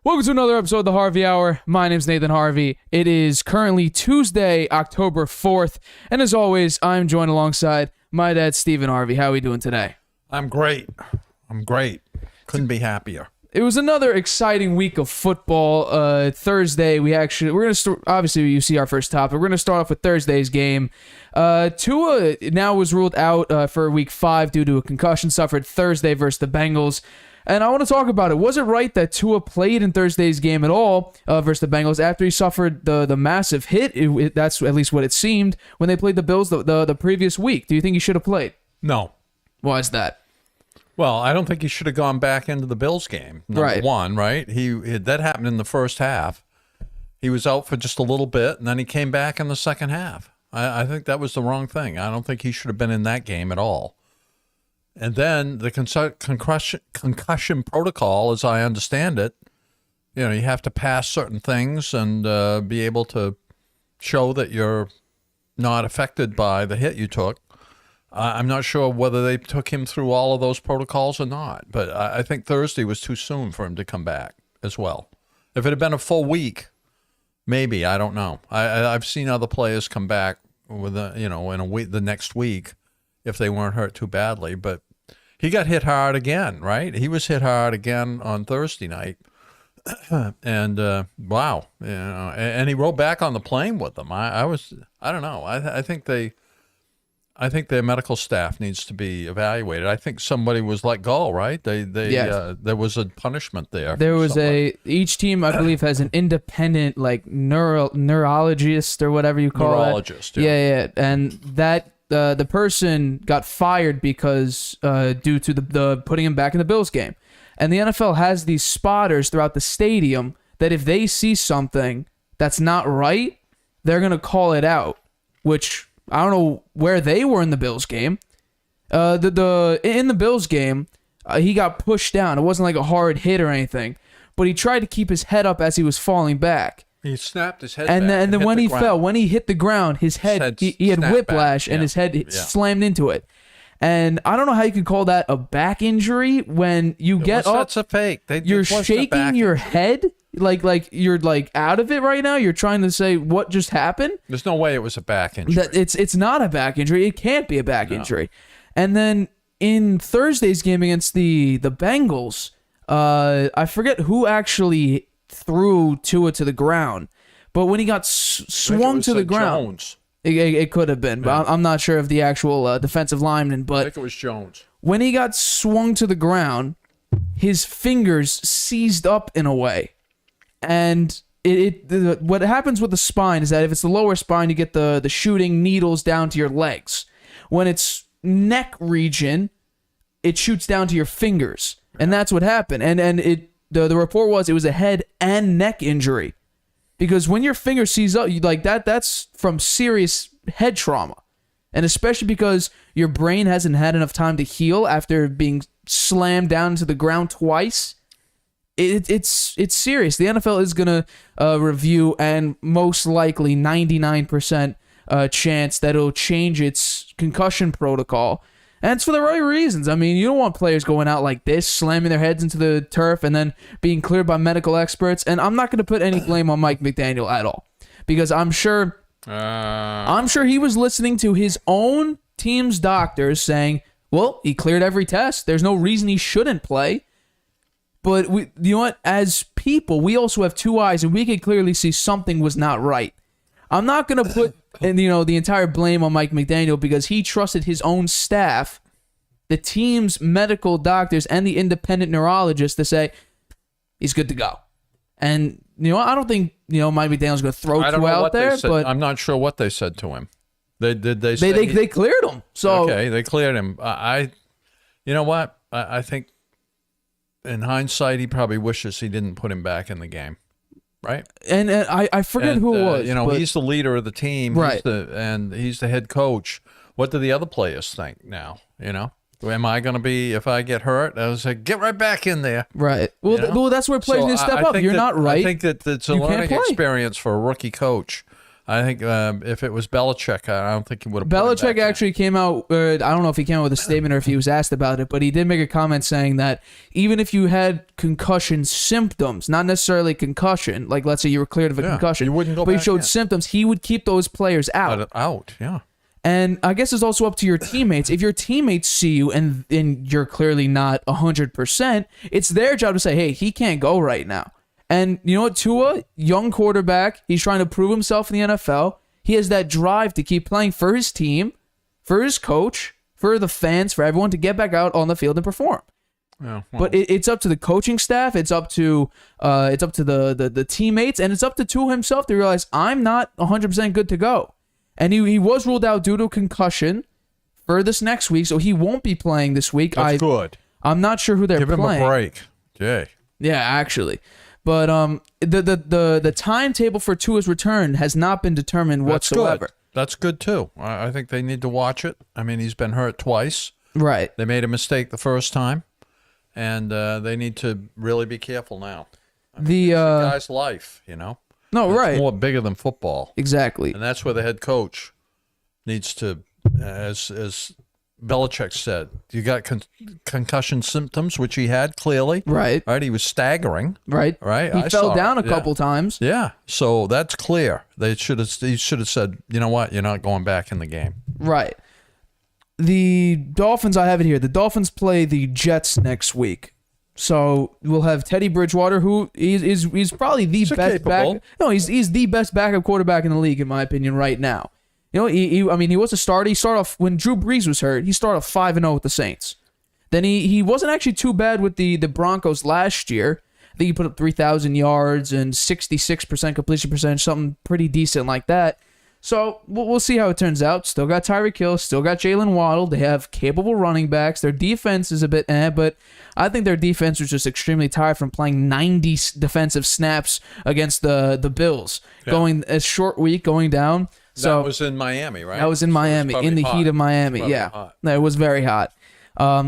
Welcome to another episode of the Harvey Hour. My name's Nathan Harvey. It is currently Tuesday, October 4th, and as always, I'm joined alongside my dad, Stephen Harvey. How are we doing today? I'm great. Couldn't be happier. It was another exciting week of football. Thursday, we're going to start, obviously you see our first topic. We're going to start off with Thursday's game. Tua now was ruled out for week 5 due to a concussion suffered Thursday versus the Bengals. And I want to talk about it. Was it right that Tua played in Thursday's game at all versus the Bengals after he suffered the massive hit? That's at least what it seemed when they played the Bills the previous week. Do you think he should have played? No. Why is that? Well, I don't think he should have gone back into the Bills game. Number one, right? That happened in the first half. He was out for just a little bit, and then he came back in the second half. I think that was the wrong thing. I don't think he should have been in that game at all. And then the concussion protocol, as I understand it, you have to pass certain things and be able to show that you're not affected by the hit you took. I'm not sure whether they took him through all of those protocols or not, but I think Thursday was too soon for him to come back as well. If it had been a full week, maybe, I don't know. I've seen other players come back with in a week, the next week, if they weren't hurt too badly, but he got hit hard again, right? He was hit hard again on Thursday night. And wow, and he rode back on the plane with them. I don't know. I think their medical staff needs to be evaluated. I think somebody was let go, right? There was a punishment there. There was each team, I believe, has an independent neurologist or whatever you call neurologist, it. Yeah, and that the person got fired because due to the putting him back in the Bills game. And the NFL has these spotters throughout the stadium that if they see something that's not right, they're going to call it out, which I don't know where they were in the Bills game. In the Bills game, he got pushed down. It wasn't like a hard hit or anything, but he tried to keep his head up as he was falling back. He snapped his head and back then when he fell, when he hit the ground, his head he had whiplash and his head slammed into it. And I don't know how you could call that a back injury when you get up. That's a fake. You're shaking your head like you're like out of it right now. You're trying to say what just happened. There's no way it was a back injury. It's not a back injury. It can't be a back injury. And then in Thursday's game against the Bengals, I forget who actually threw Tua to the ground, but when he got swung to the ground, Jones. It could have been, but I'm not sure of the actual defensive lineman. But I think it was Jones. When he got swung to the ground, his fingers seized up in a way. And what happens with the spine is that if it's the lower spine, you get the shooting needles down to your legs. When it's neck region, it shoots down to your fingers. And that's what happened. And the report was it was a head and neck injury. Because when your finger seizes up, that's from serious head trauma. And especially because your brain hasn't had enough time to heal after being slammed down to the ground twice. It's serious. The NFL is going to review, and most likely 99% chance that it'll change its concussion protocol. And it's for the right reasons. I mean, you don't want players going out like this, slamming their heads into the turf and then being cleared by medical experts. And I'm not going to put any blame on Mike McDaniel at all, because I'm sure he was listening to his own team's doctors saying, well, he cleared every test. There's no reason he shouldn't play. But you know what? As people, we also have two eyes, and we can clearly see something was not right. I'm not going to put the entire blame on Mike McDaniel, because he trusted his own staff, the team's medical doctors, and the independent neurologist to say he's good to go. And I don't think Mike McDaniel's going to throw Tua out there, but I'm not sure what they said to him. They cleared him. So okay, they cleared him. You know what? I think in hindsight, he probably wishes he didn't put him back in the game. Right, and I forget who it was. He's the leader of the team, right? He's the head coach. What do the other players think now? Am I going to be, if I get hurt, I was like, get right back in there. Right. Well, that's where players need to step up. You're not right. I think that it's a learning experience for a rookie coach. I think if it was Belichick, I don't think he would have. Belichick actually came out. I don't know if he came out with a statement or if he was asked about it, but he did make a comment saying that even if you had concussion symptoms, not necessarily concussion, like let's say you were cleared of a concussion, you wouldn't go but you back showed in. symptoms, he would keep those players out. Yeah. And I guess it's also up to your teammates. If your teammates see you and you're clearly not 100%, it's their job to say, hey, he can't go right now. And you know what, Tua, young quarterback, he's trying to prove himself in the NFL. He has that drive to keep playing for his team, for his coach, for the fans, for everyone to get back out on the field and perform. Yeah, well. But it's up to the coaching staff. It's up to the teammates, and it's up to Tua himself to realize I'm not 100% good to go. And he was ruled out due to concussion for this next week, so he won't be playing this week. That's good. I'm not sure who they're Give playing. him a break. Jay. Yeah, actually. But the timetable for Tua's return has not been determined whatsoever. That's good too. I think they need to watch it. I mean, he's been hurt twice. Right. They made a mistake the first time, and they need to really be careful now. I mean, it's a guy's life, you know. No, it's right. more bigger than football. Exactly. And that's where the head coach needs to, as Belichick said, you got concussion symptoms, which he had clearly. Right. Right. He was staggering. Right. Right. He fell down a couple times. Yeah. So that's clear. He should have said, you know what, you're not going back in the game. Right. The Dolphins, I have it here. The Dolphins play the Jets next week. So we'll have Teddy Bridgewater, who he's probably the best back. No, he's the best backup quarterback in the league, in my opinion, right now. You know, he was a starter. He started off when Drew Brees was hurt. He started off 5-0 with the Saints. Then he wasn't actually too bad with the Broncos last year. I think he put up 3,000 yards and 66% completion percentage, something pretty decent like that. So we'll see how it turns out. Still got Tyreek Hill, still got Jalen Waddle. They have capable running backs. Their defense is a bit but I think their defense was just extremely tired from playing 90 defensive snaps against the Bills. Yeah. Going a short week, going down. So that was in Miami, right? That was in Miami, in the heat of Miami. Yeah, hot. It was very hot. I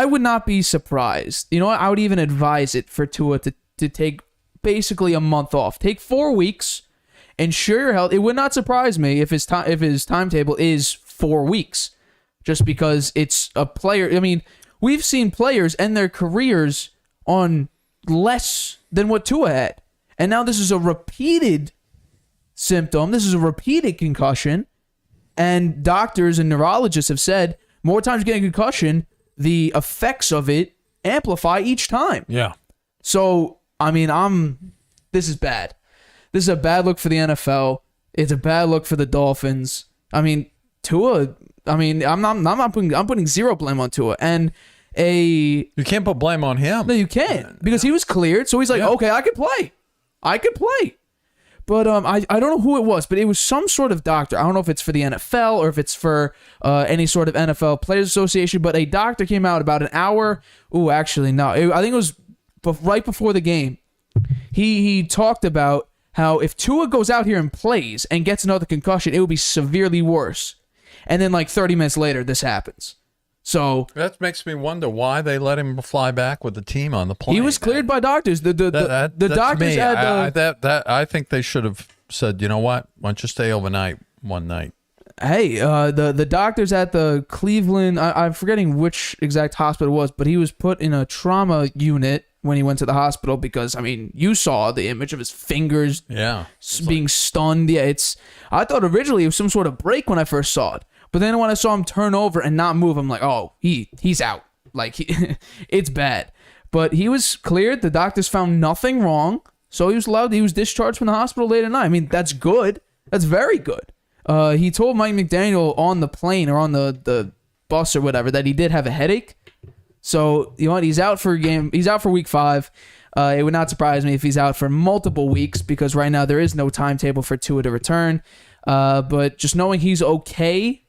would not be surprised. You know what? I would even advise it for Tua to take basically a month off. Take 4 weeks, ensure your health. It would not surprise me if his timetable is 4 weeks, just because it's a player. I mean, we've seen players end their careers on less than what Tua had, and now this is a repeated symptom. This is a repeated concussion, and doctors and neurologists have said more times you get a concussion, the effects of it amplify each time. Yeah. So. I mean, this is bad. This is a bad look for the NFL. It's a bad look for the Dolphins. I mean, Tua. I mean, I'm putting zero blame on Tua. And you can't put blame on him. No, you can't, because he was cleared. So he's like, okay, I could play. But I don't know who it was, but it was some sort of doctor. I don't know if it's for the NFL or if it's for any sort of NFL Players Association. But a doctor came out about an hour. Ooh, actually, no. I think it was right before the game. He talked about how if Tua goes out here and plays and gets another concussion, it will be severely worse. And then like 30 minutes later, this happens. So that makes me wonder why they let him fly back with the team on the plane. He was cleared by doctors. The doctors had I think they should have said, you know what? Why don't you stay overnight one night? Hey, the doctors at the Cleveland, I'm forgetting which exact hospital it was, but he was put in a trauma unit when he went to the hospital because, I mean, you saw the image of his fingers being stunned. Yeah, I thought originally it was some sort of break when I first saw it. But then when I saw him turn over and not move, I'm like, oh, he's out. Like, it's bad. But he was cleared. The doctors found nothing wrong. So he was discharged from the hospital late at night. I mean, that's good. That's very good. He told Mike McDaniel on the plane or on the bus or whatever that he did have a headache. So, you know what? He's out for a game. He's out for week 5. It would not surprise me if he's out for multiple weeks because right now there is no timetable for Tua to return. But just knowing he's okay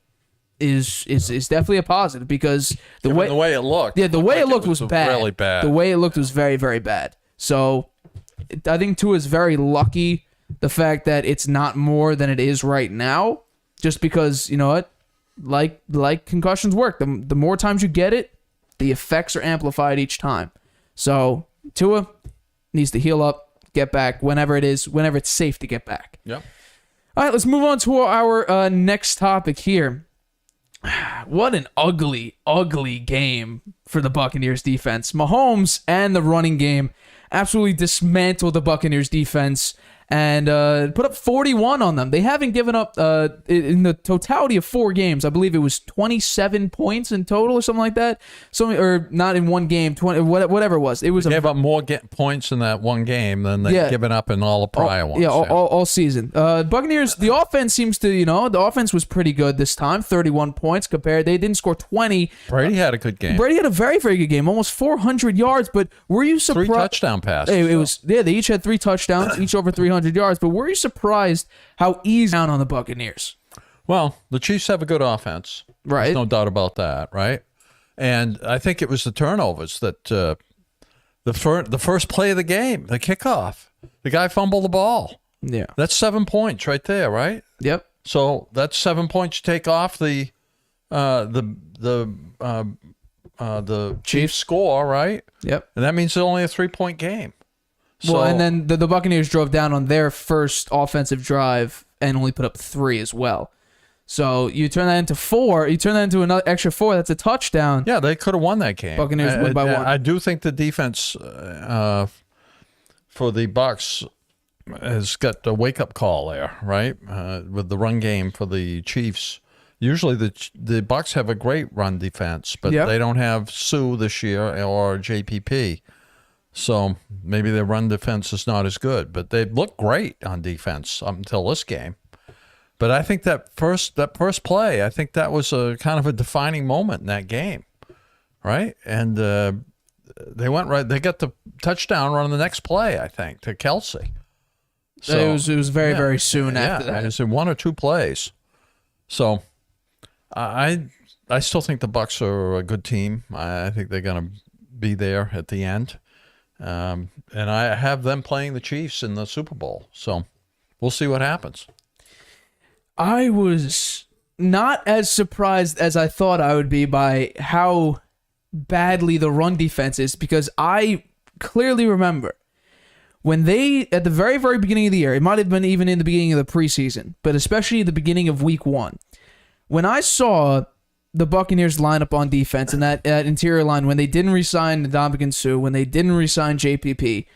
is definitely a positive because the way it looked. Yeah, the way it looked was bad. Really bad. The way it looked was very, very bad. So I think Tua is very lucky the fact that it's not more than it is right now, just because, you know what, like concussions work. The more times you get it, the effects are amplified each time. So Tua needs to heal up, get back whenever it's safe to get back. Yep. All right, let's move on to our next topic here. What an ugly, ugly game for the Buccaneers defense. Mahomes and the running game absolutely dismantled the Buccaneers defense and put up 41 on them. They haven't given up, in the totality of 4 games, I believe it was 27 points in total or something like that. Or not in one game, 20, whatever it was. It was They gave up more points in that one game than they've given up in all the prior ones. All season. Buccaneers, the offense seems to, the offense was pretty good this time, 31 points compared. They didn't score 20. Brady had a good game. Brady had a very, very good game, almost 400 yards, but were you surprised? 3 touchdown passes. They each had 3 touchdowns, each over 300 yards, but were you surprised how easy down on the Buccaneers? Well, the Chiefs have a good offense. Right. There's no doubt about that, right? And I think it was the turnovers that the first play of the game, the kickoff, the guy fumbled the ball. Yeah. That's 7 points right there, right? Yep. So that's 7 points you take off the Chiefs score, right? Yep. And that means it's only a 3-point game. Well, and then the Buccaneers drove down on their first offensive drive and only put up 3 as well. So you turn that into 4. You turn that into another extra 4. That's a touchdown. Yeah, they could have won that game. Buccaneers win by 1. I do think the defense for the Bucs has got a wake-up call there, right? With the run game for the Chiefs. Usually the Bucs have a great run defense, but they don't have Sue this year or JPP. So maybe their run defense is not as good, but they look great on defense up until this game. But I think that first play, I think that was a kind of a defining moment in that game, right? And they went right. They got the touchdown run on the next play, I think, to Kelsey. So it was very, very soon after that. It was in 1 or 2 plays. So I still think the Bucs are a good team. I think they're going to be there at the end. And I have them playing the Chiefs in the Super Bowl. So we'll see what happens. I was not as surprised as I thought I would be by how badly the run defense is, because I clearly remember when they, at the very, very beginning of the year, it might have been even in the beginning of the preseason, but especially the beginning of week 1, when I saw the Buccaneers line up on defense and that interior line, when they didn't re-sign Ndamukong Suh, when they didn't re-sign JPP,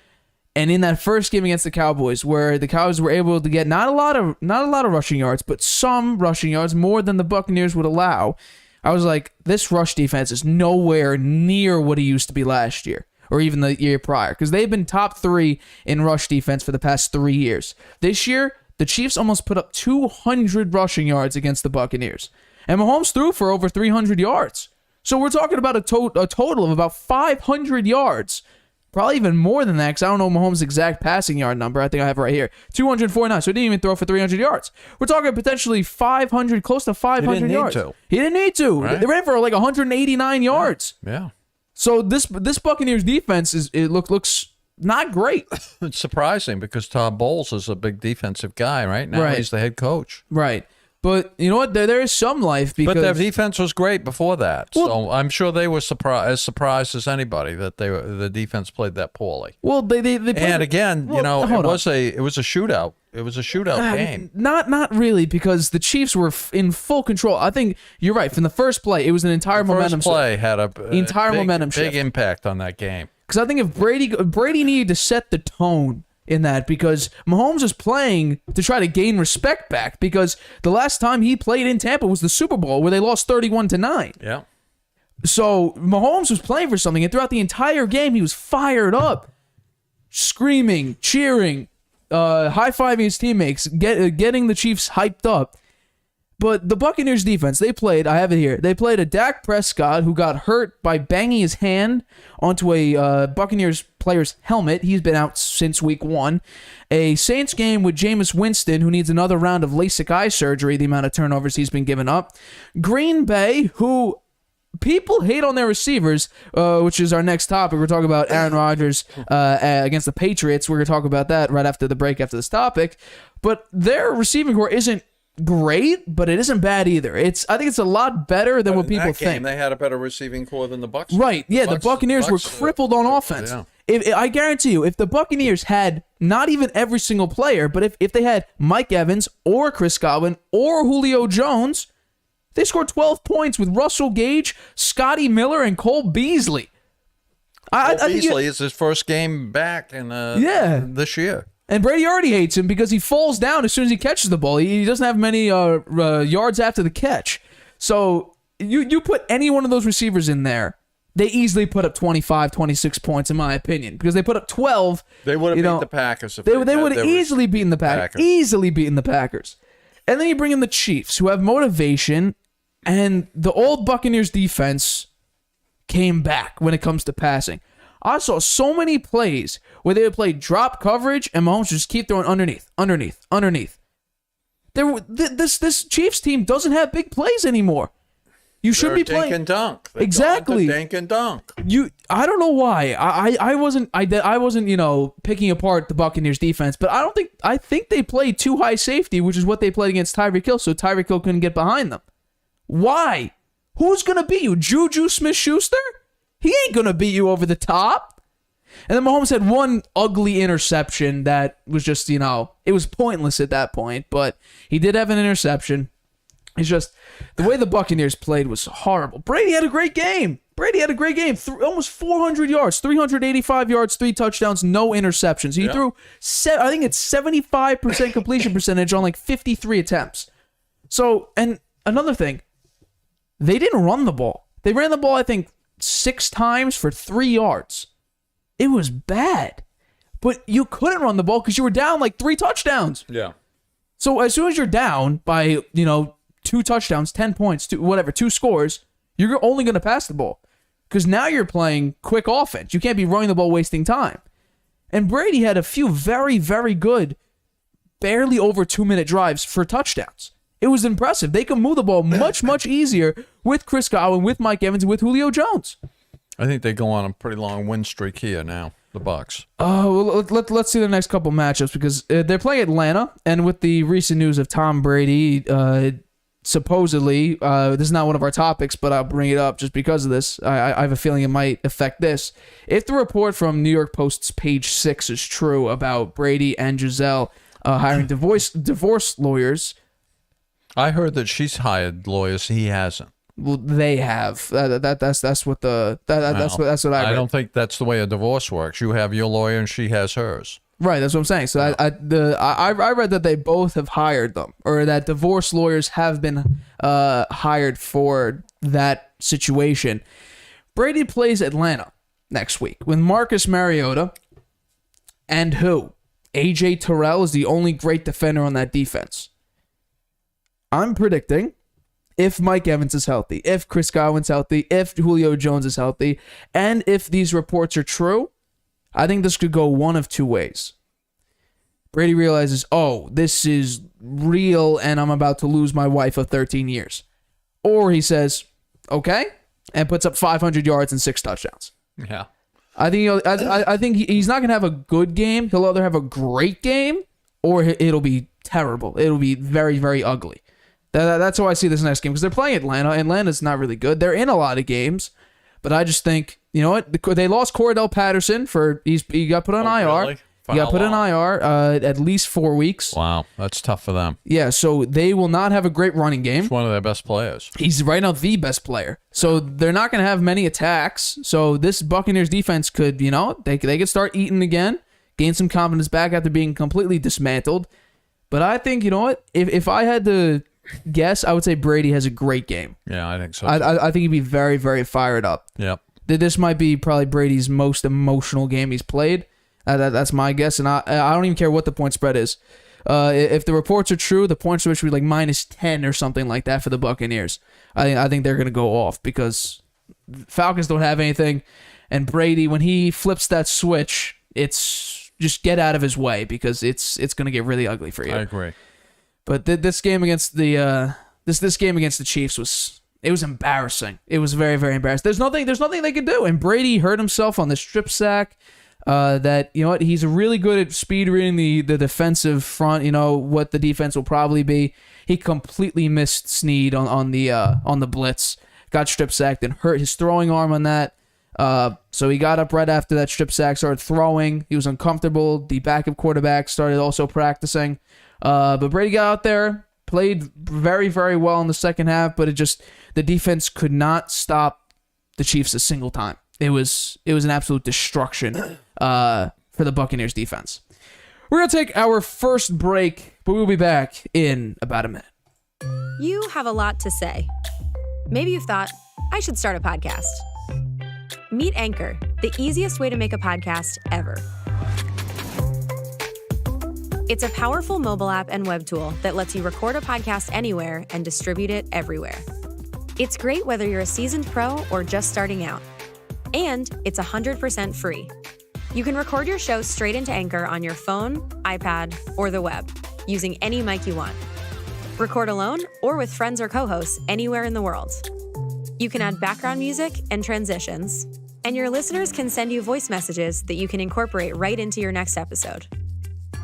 and in that first game against the Cowboys, where the Cowboys were able to get not a lot of rushing yards, but some rushing yards, more than the Buccaneers would allow, I was like, this rush defense is nowhere near what it used to be last year, or even the year prior, because they've been top 3 in rush defense for the past 3 years. This year, the Chiefs almost put up 200 rushing yards against the Buccaneers. And Mahomes threw for over 300 yards. So we're talking about a total of about 500 yards. Probably even more than that, because I don't know Mahomes' exact passing yard number. I think I have it right here. 249, so he didn't even throw for 300 yards. We're talking potentially 500, close to 500 yards. He didn't need to. Right? They ran for like 189 yards. Yeah. So this Buccaneers defense looks not great. It's surprising because Todd Bowles is a big defensive guy, right? Now he's the head coach. Right. But you know what? There is some life because... But their defense was great before that. Well, so I'm sure they were as surprised as anybody that the defense played that poorly. Well, they played... And again, it was a shootout. It was a shootout game. Not really, because the Chiefs were in full control. I think you're right. From the first play, it was an entire momentum shift. The first play had a big impact on that game. Because I think if Brady needed to set the tone in that, because Mahomes was playing to try to gain respect back, because the last time he played in Tampa was the Super Bowl where they lost 31-9. Yeah. So Mahomes was playing for something, and throughout the entire game he was fired up, screaming, cheering, high-fiving his teammates, getting the Chiefs hyped up. But the Buccaneers defense, I have it here, they played a Dak Prescott who got hurt by banging his hand onto a Buccaneers player's helmet. He's been out since week 1. A Saints game with Jameis Winston, who needs another round of LASIK eye surgery, the amount of turnovers he's been given up. Green Bay, who people hate on their receivers, which is our next topic. We're talking about Aaron Rodgers against the Patriots. We're going to talk about that right after the break after this topic. But their receiving core isn't great, but it isn't bad either. I think it's a lot better than what people think. They had a better receiving core than the Bucs. Right, yeah, the Buccaneers were crippled on offense. Yeah. I guarantee you, if the Buccaneers had not even every single player, but if they had Mike Evans or Chris Godwin or Julio Jones, they scored 12 points with Russell Gage, Scotty Miller, and Cole Beasley. Beasley is his first game back in this year. And Brady already hates him because he falls down as soon as he catches the ball. He doesn't have many yards after the catch. So you put any one of those receivers in there, they easily put up 25, 26 points, in my opinion, because they put up 12. They would have beat the Packers. If they would have easily beaten the Packers. Easily beaten the Packers. And then you bring in the Chiefs, who have motivation, and the old Buccaneers defense came back when it comes to passing. I saw so many plays where they would play drop coverage and Mahomes would just keep throwing underneath. This Chiefs team doesn't have big plays anymore. You should be playing dink and dunk. Exactly. Dink and dunk. I don't know why. I wasn't picking apart the Buccaneers defense, but I think they played too high safety, which is what they played against Tyreek Hill, so Tyreek Hill couldn't get behind them. Why? Who's gonna beat you? Juju Smith-Schuster? He ain't gonna beat you over the top. And then Mahomes had one ugly interception that was just, it was pointless at that point, but he did have an interception. It's just the way the Buccaneers played was horrible. Brady had a great game. Almost 400 yards, 385 yards, 3 touchdowns, no interceptions. He threw, I think it's 75% completion percentage on like 53 attempts. So, and another thing, they didn't run the ball. They ran the ball, I think, 6 times for 3 yards. It was bad. But you couldn't run the ball because you were down like 3 touchdowns. Yeah. So as soon as you're down by, 2 touchdowns, 10 points, 2 scores, you're only going to pass the ball. Because now you're playing quick offense. You can't be running the ball wasting time. And Brady had a few very, very good, barely over 2-minute drives for touchdowns. It was impressive. They could move the ball much, much easier with Chris Godwin, with Mike Evans, and with Julio Jones. I think they go on a pretty long win streak here now, the Bucs. Let's see the next couple matchups because they're playing Atlanta, and with the recent news of Tom Brady, supposedly, this is not one of our topics, but I'll bring it up just because of this. I have a feeling it might affect this. If the report from New York Post's page 6 is true about Brady and Giselle hiring divorce lawyers, I heard that she's hired lawyers. He hasn't. Well, they have. That's what I read. I don't think that's the way a divorce works. You have your lawyer and she has hers. Right, that's what I'm saying. So I read that they both have hired them, or that divorce lawyers have been hired for that situation. Brady plays Atlanta next week with Marcus Mariota and who? AJ Terrell is the only great defender on that defense. I'm predicting, if Mike Evans is healthy, if Chris Godwin's healthy, if Julio Jones is healthy, and if these reports are true, I think this could go one of 2 ways. Brady realizes, this is real and I'm about to lose my wife of 13 years. Or he says, okay, and puts up 500 yards and 6 touchdowns. Yeah. I think he's not going to have a good game. He'll either have a great game or it'll be terrible. It'll be very, very ugly. That's how I see this next game because they're playing Atlanta. Atlanta's not really good. They're in a lot of games, but I just think, you know what? They lost Cordell Patterson he got put on IR. Really? He got put on IR at least 4 weeks. Wow, that's tough for them. Yeah, so they will not have a great running game. He's one of their best players. He's right now the best player. So they're not going to have many attacks. So this Buccaneers defense could, they could start eating again, gain some confidence back after being completely dismantled. But I think, you know what? If I had to guess, I would say Brady has a great game. Yeah, I think so. I think he'd be very, very fired up. Yep. This might be probably Brady's most emotional game he's played. That's my guess, and I don't even care what the point spread is. If the reports are true, the point spread should be like -10 or something like that for the Buccaneers. I think they're going to go off because Falcons don't have anything, and Brady, when he flips that switch, it's just get out of his way because it's going to get really ugly for you. I agree. But this game against the this game against the Chiefs was embarrassing. It was very, very embarrassing. There's nothing they could do, and Brady hurt himself on the strip sack. That, you know what, he's really good at speed reading the defensive front, what the defense will probably be. He completely missed Snead on the blitz, got strip sacked and hurt his throwing arm on that. So he got up right after that strip sack, started throwing. He was uncomfortable. The backup quarterback started also practicing. But Brady got out there, played very, very well in the second half, but the defense could not stop the Chiefs a single time. It was an absolute destruction for the Buccaneers defense. We're going to take our first break, but we'll be back in about a minute. You have a lot to say. Maybe you've thought, I should start a podcast. Meet Anchor, the easiest way to make a podcast ever. It's a powerful mobile app and web tool that lets you record a podcast anywhere and distribute it everywhere. It's great whether you're a seasoned pro or just starting out. And it's 100% free. You can record your show straight into Anchor on your phone, iPad, or the web, using any mic you want. Record alone or with friends or co-hosts anywhere in the world. You can add background music and transitions, and your listeners can send you voice messages that you can incorporate right into your next episode.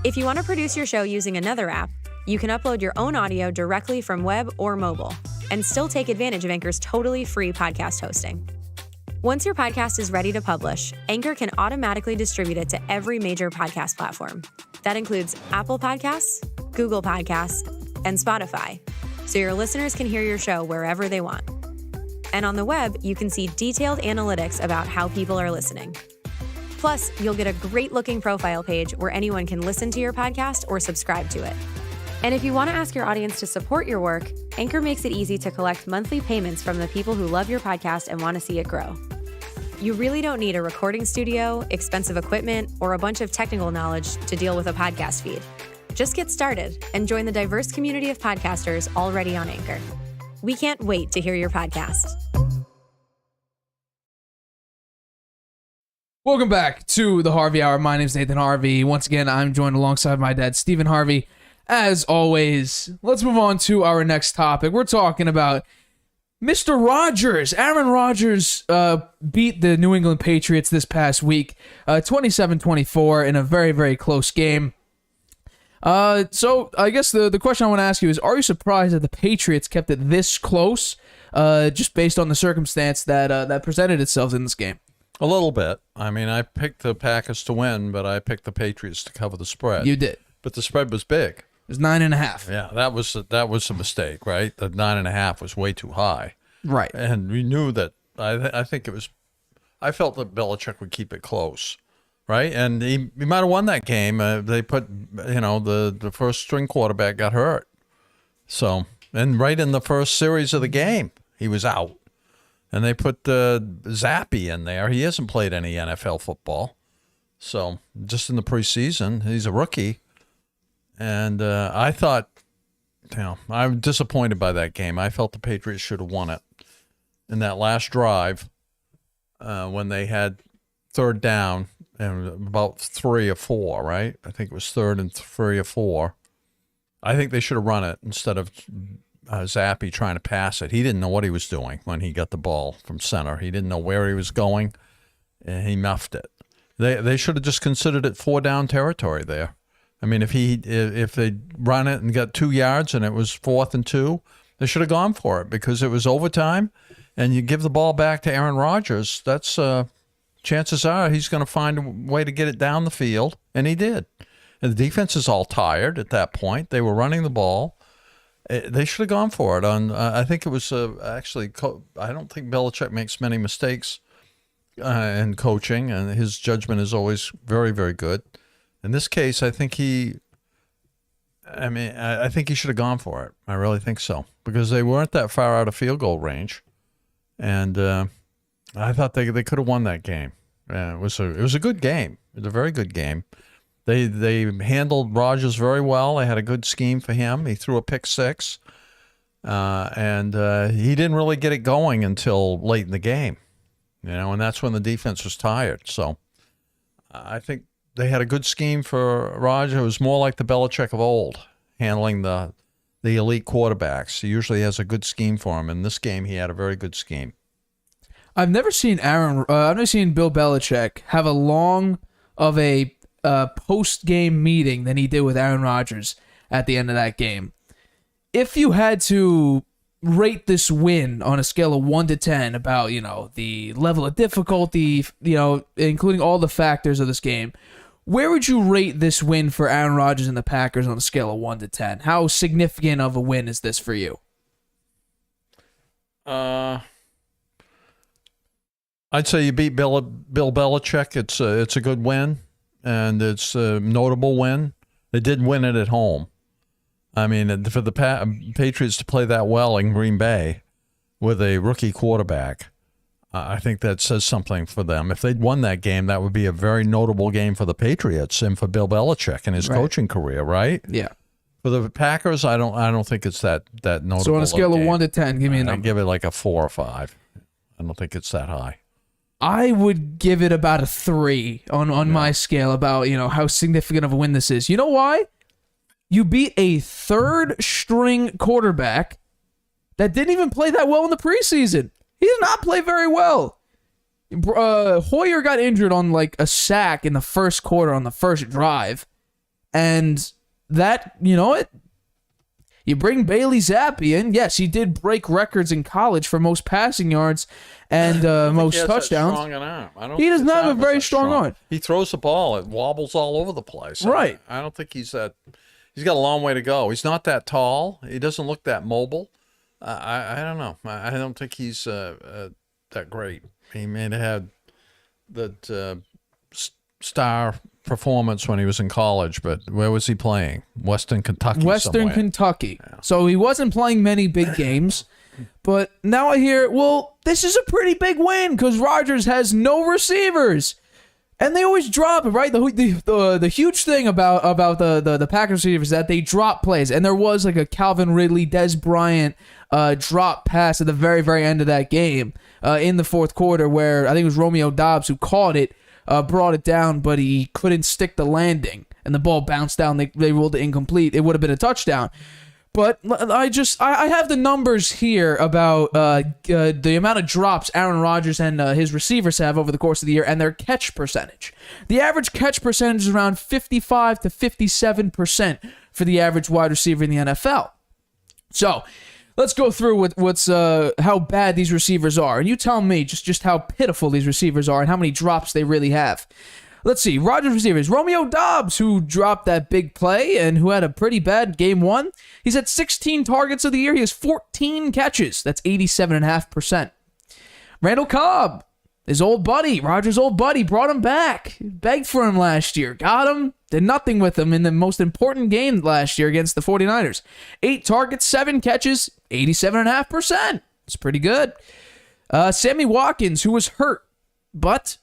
If you want to produce your show using another app, you can upload your own audio directly from web or mobile, and still take advantage of Anchor's totally free podcast hosting. Once your podcast is ready to publish, Anchor can automatically distribute it to every major podcast platform. That includes Apple Podcasts, Google Podcasts, and Spotify, so your listeners can hear your show wherever they want. And on the web, you can see detailed analytics about how people are listening. Plus, you'll get a great-looking profile page where anyone can listen to your podcast or subscribe to it. And if you want to ask your audience to support your work, Anchor makes it easy to collect monthly payments from the people who love your podcast and want to see it grow. You really don't need a recording studio, expensive equipment, or a bunch of technical knowledge to deal with a podcast feed. Just get started and join the diverse community of podcasters already on Anchor. We can't wait to hear your podcast. Welcome back to the Harvey Hour. My name is Nathan Harvey. Once again, I'm joined alongside my dad, Stephen Harvey. As always, let's move on to our next topic. We're talking about Mr. Rodgers. Aaron Rodgers beat the New England Patriots this past week, 27-24 in a very, very close game. So I guess the question I want to ask you is, are you surprised that the Patriots kept it this close, just based on the circumstance that presented itself in this game? A little bit. I mean, I picked the Packers to win, but I picked the Patriots to cover the spread. You did. But the spread was big. It was 9.5. Yeah, that was a mistake, right? The 9.5 was way too high. Right. And we knew that. I think it was. I felt that Belichick would keep it close, right? And he might have won that game. They put, the first string quarterback got hurt, so and right in the first series of the game he was out, and they put Zappy in there. He hasn't played any NFL football, so just in the preseason, he's a rookie. And I thought, I'm disappointed by that game. I felt the Patriots should have won it in that last drive when they had third down and about 3 or 4, right? I think it was 3rd and 3 or 4. I think they should have run it instead of Zappy trying to pass it. He didn't know what he was doing when he got the ball from center. He didn't know where he was going, and he muffed it. They should have just considered it 4-down territory there. I mean, if they run it and got 2 yards and it was 4th and 2, they should have gone for it because it was overtime, and you give the ball back to Aaron Rodgers. That's chances are he's going to find a way to get it down the field, and he did. And the defense is all tired at that point. They were running the ball. They should have gone for it. I think it was actually. I don't think Belichick makes many mistakes in coaching, and his judgment is always very, very good. In this case, I think he should have gone for it. I really think so because they weren't that far out of field goal range, and I thought they could have won that game. It was a good game. It was a very good game. They handled Rodgers very well. They had a good scheme for him. He threw a pick 6, and he didn't really get it going until late in the game, and that's when the defense was tired. So I think they had a good scheme for Rodgers. It was more like the Belichick of old, handling the elite quarterbacks. He usually has a good scheme for him. In this game, he had a very good scheme. I've never seen Bill Belichick have a long of a post-game meeting than he did with Aaron Rodgers at the end of that game. If you had to rate this win on a scale of 1 to 10 about, the level of difficulty, including all the factors of this game, where would you rate this win for Aaron Rodgers and the Packers on a scale of 1 to 10? How significant of a win is this for you? I'd say you beat Bill Belichick. It's a good win, and it's a notable win. They did win it at home. I mean, for the Patriots to play that well in Green Bay with a rookie quarterback, I think that says something for them. If they'd won that game, that would be a very notable game for the Patriots and for Bill Belichick and his coaching career, right? Yeah. For the Packers, I don't think it's that notable. So on a scale of 1 to 10, give me a number. I'd give it like a 4 or 5. I don't think it's that high. I would give it about a 3 on my scale about, how significant of a win this is. You know why? You beat a third-string quarterback that didn't even play that well in the preseason. He did not play very well. Hoyer got injured on like a sack in the first quarter on the first drive. And that, you bring Bailey Zappi in. Yes, he did break records in college for most passing yards and most touchdowns. He does not have a very strong arm. He throws the ball. It wobbles all over the place. Right. I don't think he's that. He's got a long way to go. He's not that tall. He doesn't look that mobile. I don't know. I don't think he's that great. He may have had that star performance when he was in college, but where was he playing? Western Kentucky. Kentucky. Yeah. So he wasn't playing many big games. But now I hear, well, this is a pretty big win because Rodgers has no receivers. And they always drop it, right? The huge thing about the Packers receivers is that they drop plays. And there was like a Calvin Ridley, Des Bryant drop pass at the very, very end of that game in the fourth quarter where I think it was Romeo Doubs who caught it, brought it down, but he couldn't stick the landing. And the ball bounced down. They ruled it incomplete. It would have been a touchdown. But I have the numbers here about the amount of drops Aaron Rodgers and his receivers have over the course of the year and their catch percentage. The average catch percentage is around 55 to 57% for the average wide receiver in the NFL. So let's go through what's how bad these receivers are. And you tell me just how pitiful these receivers are and how many drops they really have. Let's see. Rodgers receivers. Romeo Doubs, who dropped that big play and who had a pretty bad game 1. He's at 16 targets of the year. He has 14 catches. That's 87.5%. Randall Cobb, his old buddy, Rodgers' old buddy, brought him back. Begged for him last year. Got him. Did nothing with him in the most important game last year against the 49ers. 8 targets, 7 catches, 87.5%. It's pretty good. Sammy Watkins, who was hurt, but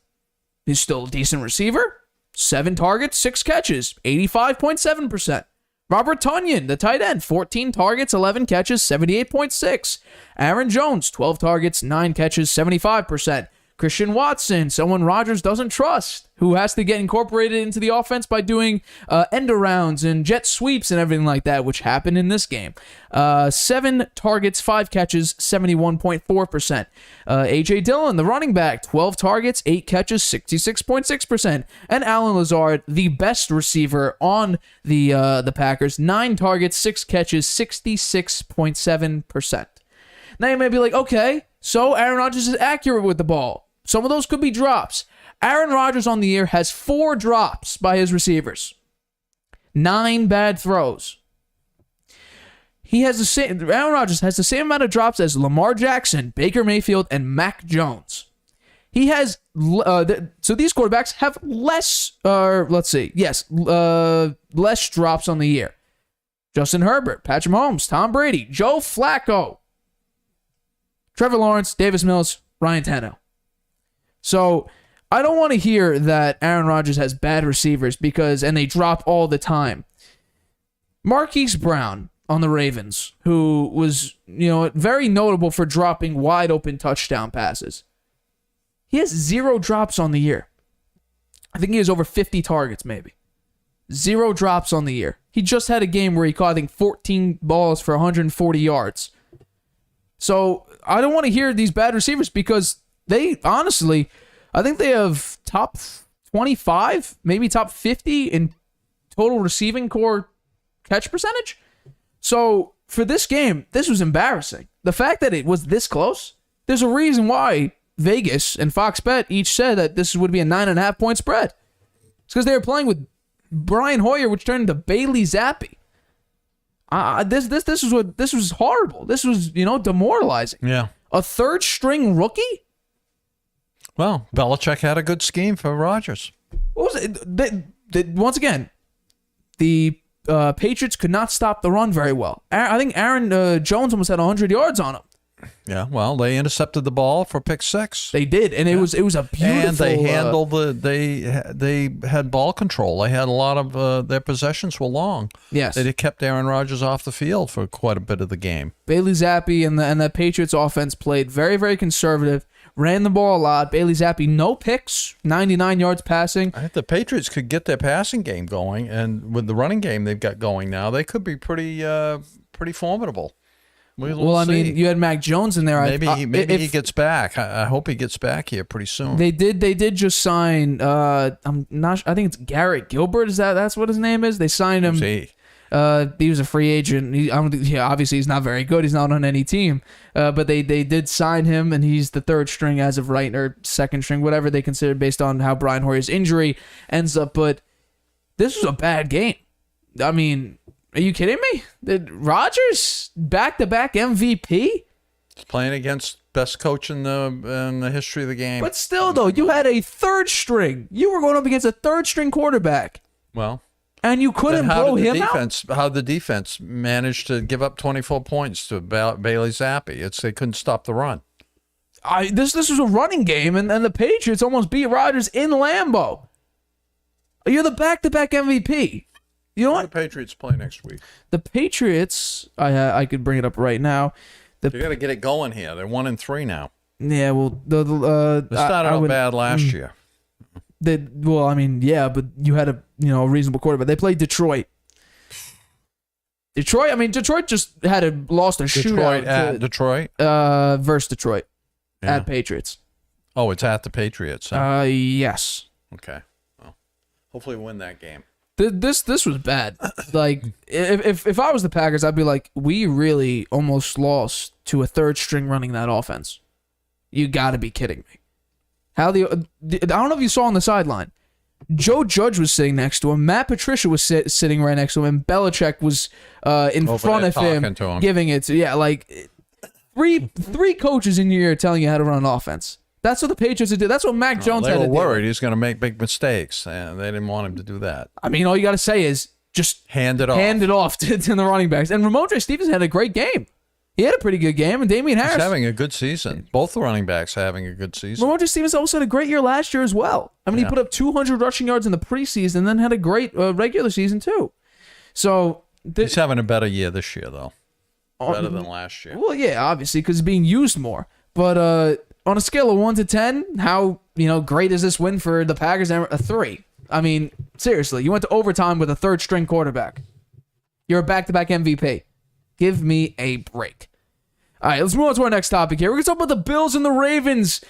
he's still a decent receiver. 7 targets, 6 catches, 85.7%. Robert Tonyan, the tight end, 14 targets, 11 catches, 78.6%. Aaron Jones, 12 targets, 9 catches, 75%. Christian Watson, someone Rodgers doesn't trust, who has to get incorporated into the offense by doing end arounds and jet sweeps and everything like that, which happened in this game. 7 targets, 5 catches, 71.4%. A.J. Dillon, the running back, 12 targets, 8 catches, 66.6%. And Alan Lazard, the best receiver on the Packers, 9 targets, 6 catches, 66.7%. Now you may be like, okay, so Aaron Rodgers is accurate with the ball. Some of those could be drops. Aaron Rodgers on the year has 4 drops by his receivers. 9 bad throws. Aaron Rodgers has the same amount of drops as Lamar Jackson, Baker Mayfield, and Mac Jones. He has, so these quarterbacks have less drops on the year. Justin Herbert, Patrick Mahomes, Tom Brady, Joe Flacco, Trevor Lawrence, Davis Mills, Ryan Tannehill. So I don't want to hear that Aaron Rodgers has bad receivers and they drop all the time. Marquise Brown on the Ravens, who was, very notable for dropping wide open touchdown passes. He has 0 drops on the year. I think he has over 50 targets, maybe. 0 drops on the year. He just had a game where he caught, 14 balls for 140 yards. So I don't want to hear these bad receivers because they, honestly, I think they have top 25, maybe top 50 in total receiving core catch percentage. So for this game, this was embarrassing. The fact that it was this close, there's a reason why Vegas and Fox Bet each said that this would be a 9.5 point spread. It's because they were playing with Brian Hoyer, which turned into Bailey Zappi. This was horrible. This was, demoralizing. Yeah. A third string rookie? Well, Belichick had a good scheme for Rodgers. What was it? Once again, the Patriots could not stop the run very well. I think Aaron Jones almost had 100 yards on him. Yeah, well, they intercepted the ball for pick 6. They did, and it was a beautiful. And they handled they had ball control. They had a lot of their possessions were long. Yes, they kept Aaron Rodgers off the field for quite a bit of the game. Bailey Zappi and the Patriots offense played very, very conservative. Ran the ball a lot. Bailey Zappi, no picks, 99 yards passing. I think the Patriots could get their passing game going, and with the running game they've got going now, they could be pretty formidable. We'll see. You had Mac Jones in there. Maybe he gets back. I hope he gets back here pretty soon. They did just sign. I'm not. I think it's Garrett Gilbert. That's what his name is? They signed him. He was a free agent. Obviously he's not very good. He's not on any team. But they did sign him, and he's the third string as of right, or second string, whatever they consider based on how Brian Hoyer's injury ends up. But this was a bad game. I mean, are you kidding me? Rodgers, back-to-back MVP? He's playing against best coach in the history of the game. But still, though, you had a third string. You were going up against a third-string quarterback. Well, and you couldn't blow him out? How the defense managed to give up 24 points to Bailey Zappi? They couldn't stop the run. This was a running game, and the Patriots almost beat Rodgers in Lambeau. You're the back-to-back MVP. You know what? The Patriots play next week. The Patriots, I could bring it up right now. You got to get it going here. They're 1-3 now. Yeah, well, they started out bad last year. But you had a reasonable quarterback. They played Detroit. Detroit just lost a shootout. Detroit versus Detroit at Patriots. Oh, it's at the Patriots. Huh? Yes. Okay. Well, hopefully win that game. This was bad. Like, if I was the Packers, I'd be like, we really almost lost to a third string running that offense. You got to be kidding me. I don't know if you saw on the sideline. Joe Judge was sitting next to him. Matt Patricia was sitting right next to him. And Belichick was in front of him, giving it to three coaches in your ear telling you how to run an offense. That's what the Patriots did. That's what Mac Jones had to do. They were worried he's going to make big mistakes, and they didn't want him to do that. I mean, all you got to say is just hand it off to the running backs. And Ramondre Stevenson had a great game. He had a pretty good game, and Damian Harris. He's having a good season. Both the running backs are having a good season. Ramondre Stevenson also had a great year last year as well. I mean, he put up 200 rushing yards in the preseason, and then had a great regular season too. So he's having a better year this year, though. Better than last year. Well, yeah, obviously, because he's being used more. But on a scale of 1 to 10, how great is this win for the Packers? A 3. I mean, seriously, you went to overtime with a third string quarterback. You're a back-to-back MVP. Give me a break. All right, let's move on to our next topic here. We're going to talk about the Bills and the Ravens,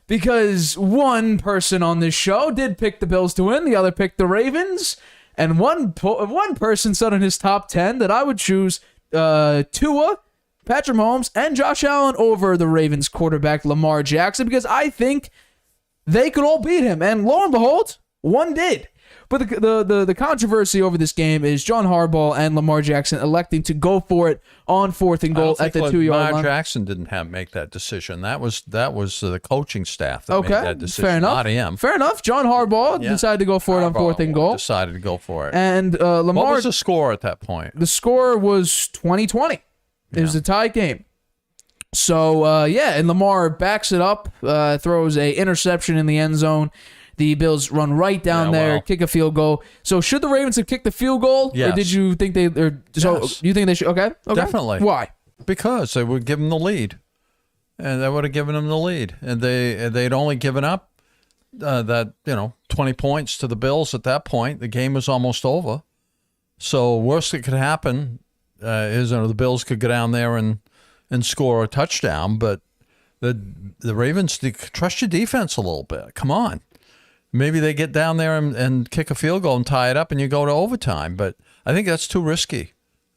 because one person on this show did pick the Bills to win, the other picked the Ravens, and one person said in his top 10 that I would choose Tua, Patrick Mahomes, and Josh Allen over the Ravens quarterback Lamar Jackson, because I think they could all beat him. And lo and behold, one did. But the controversy over this game is John Harbaugh and Lamar Jackson electing to go for it on 4th and goal at the 2-yard line. Lamar Jackson didn't make that decision. That was the coaching staff that made that decision, fair enough. Not him. Fair enough. John Harbaugh decided to go for it on 4th and goal. Decided to go for it. And Lamar. What was the score at that point? The score was 20-20. It was a tie game. So, and Lamar backs it up, throws a interception in the end zone. The Bills run right down there, kick a field goal. So, should the Ravens have kicked the field goal? Yes. Or did you think they... you think they should... Okay. Definitely. Why? Because they would give them the lead. And they would have given them the lead. And they'd only given up 20 points to the Bills at that point. The game was almost over. So, worst that could happen is the Bills could go down there and score a touchdown. But the Ravens, trust your defense a little bit. Come on. Maybe they get down there and kick a field goal and tie it up, and you go to overtime. But I think that's too risky.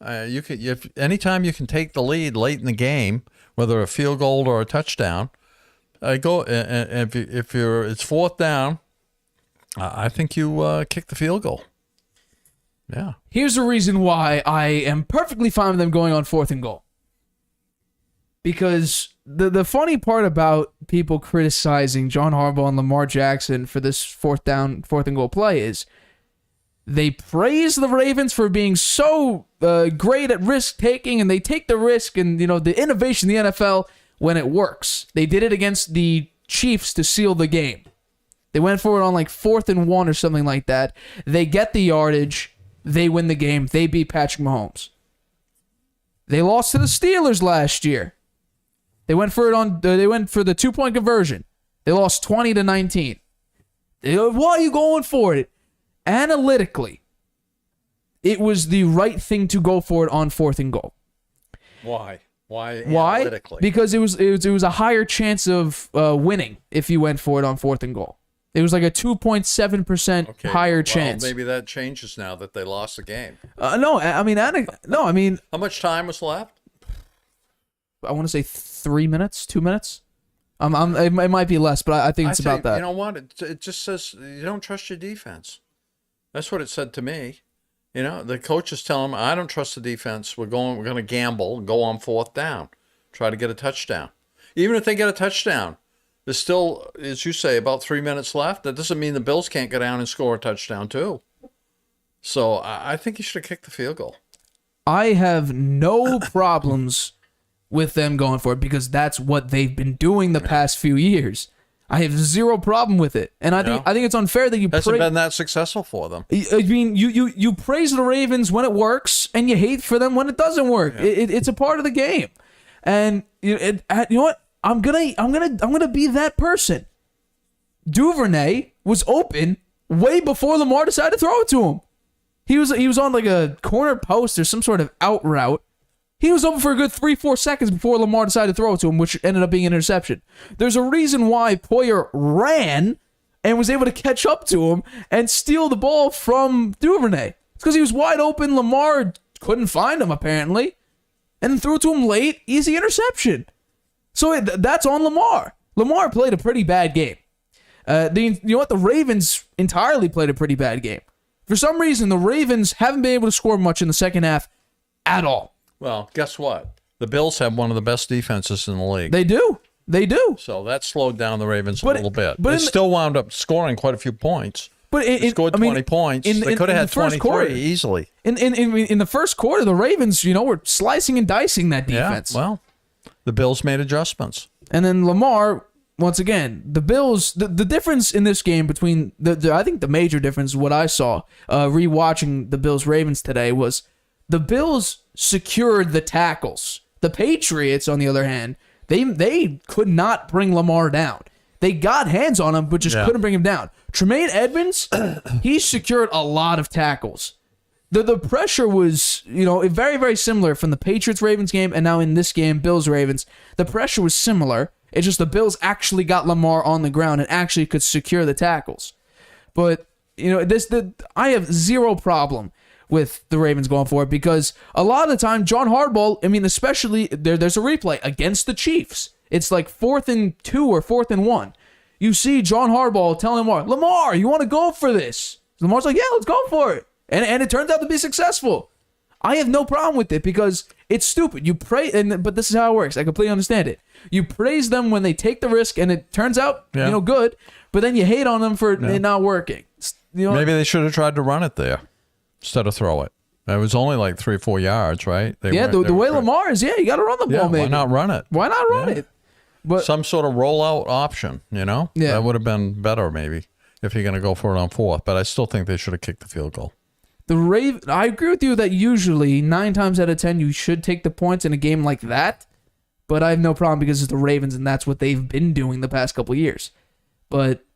Anytime you can take the lead late in the game whether a field goal or a touchdown. If it's fourth down, I think you kick the field goal. Yeah. Here's the reason why I am perfectly fine with them going on 4th and goal. Because the funny part about people criticizing John Harbaugh and Lamar Jackson for this 4th and goal play is they praise the Ravens for being so great at risk taking, and they take the risk and the innovation in the NFL when it works. They did it against the Chiefs to seal the game. They went for it on like 4th and 1 or something like that. They get the yardage. They win the game. They beat Patrick Mahomes. They lost to the Steelers last year. They went for the 2-point conversion. They lost 20-19. Why are you going for it? Analytically, it was the right thing to go for it on 4th and goal. Why? Why? Analytically? Because it was a higher chance of winning if you went for it on 4th and goal. It was like a 2.7% higher chance. Maybe that changes now that they lost the game. No. I mean, how much time was left? I want to say 3 minutes, 2 minutes. It might be less, but I think it's about that. You know what? It just says you don't trust your defense. That's what it said to me. The coaches tell them, I don't trust the defense. We're going to gamble and go on 4th down, try to get a touchdown. Even if they get a touchdown, there's still, as you say, about 3 minutes left. That doesn't mean the Bills can't go down and score a touchdown too. So I think you should have kicked the field goal. I have no problems with them going for it because that's what they've been doing the past few years. I have zero problem with it, and I think it's unfair that you hasn't been that successsul for them. I mean, you praise the Ravens when it works, and you hate for them when it doesn't work. Yeah. It's a part of the game, and you know what? I'm gonna be that person. Duvernay was open way before Lamar decided to throw it to him. He was on like a corner post or some sort of out route. He was open for a good 3-4 seconds before Lamar decided to throw it to him, which ended up being an interception. There's a reason why Poyer ran and was able to catch up to him and steal the ball from Duvernay. It's because he was wide open. Lamar couldn't find him, apparently, and threw it to him late. Easy interception. So that's on Lamar. Lamar played a pretty bad game. You know what? The Ravens entirely played a pretty bad game. For some reason, the Ravens haven't been able to score much in the second half at all. Well, guess what? The Bills have one of the best defenses in the league. They do. So that slowed down the Ravens a little bit. But they still wound up scoring quite a few points. But they scored 20 points. They could have had 23 easily. In the first quarter, the Ravens, were slicing and dicing that defense. Yeah, well, the Bills made adjustments. And then Lamar, once again, the Bills, the difference in this game between, I think the major difference, what I saw rewatching the Bills-Ravens today was the Bills secured the tackles. The Patriots, on the other hand, they could not bring Lamar down. They got hands on him, but just couldn't bring him down. Tremaine Edmonds, he secured a lot of tackles. The pressure was, very, very similar from the Patriots-Ravens game, and now in this game, Bills-Ravens. The pressure was similar. It's just the Bills actually got Lamar on the ground and actually could secure the tackles. But, I have zero problem with the Ravens going for it because a lot of the time, John Harbaugh, especially, there's a replay against the Chiefs. It's like 4th and 2 or 4th and 1. You see John Harbaugh telling Lamar, you want to go for this? Lamar's like, yeah, let's go for it. And it turns out to be successful. I have no problem with it because it's stupid. You pray, but this is how it works. I completely understand it. You praise them when they take the risk, and it turns out, good. But then you hate on them for it not working. Maybe they should have tried to run it there instead of throw it. It was only like 3-4 yards, right? The way Lamar is, you got to run the ball. Maybe why not run it? Why not run it? But some sort of rollout option, that would have been better maybe if you're going to go for it on 4th. But I still think they should have kicked the field goal. I agree with you that usually 9 times out of 10 you should take the points in a game like that, but I have no problem because it's the Ravens and that's what they've been doing the past couple of years. But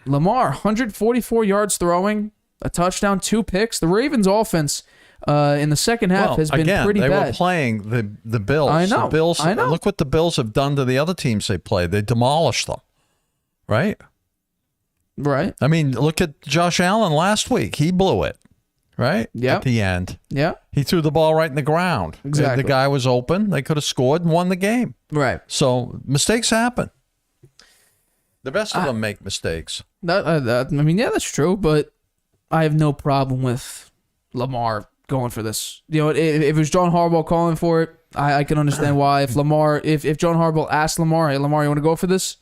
Lamar, 144 yards throwing, a touchdown, 2 picks. The Ravens' offense in the second half has been pretty bad. They were playing the Bills. I know. The Bills. I know. Look what the Bills have done to the other teams they played. They demolished them, right? Right. I mean, look at Josh Allen last week. He blew it. right? Yeah. At the end. Yeah. He threw the ball right in the ground. Exactly. The guy was open. They could have scored and won the game. Right. So mistakes happen. The best of them make mistakes. I mean, yeah, that's true, but I have no problem with Lamar going for this. You know, if it was John Harbaugh calling for it, I can understand why. If John Harbaugh asked Lamar, hey, Lamar, you want to go for this?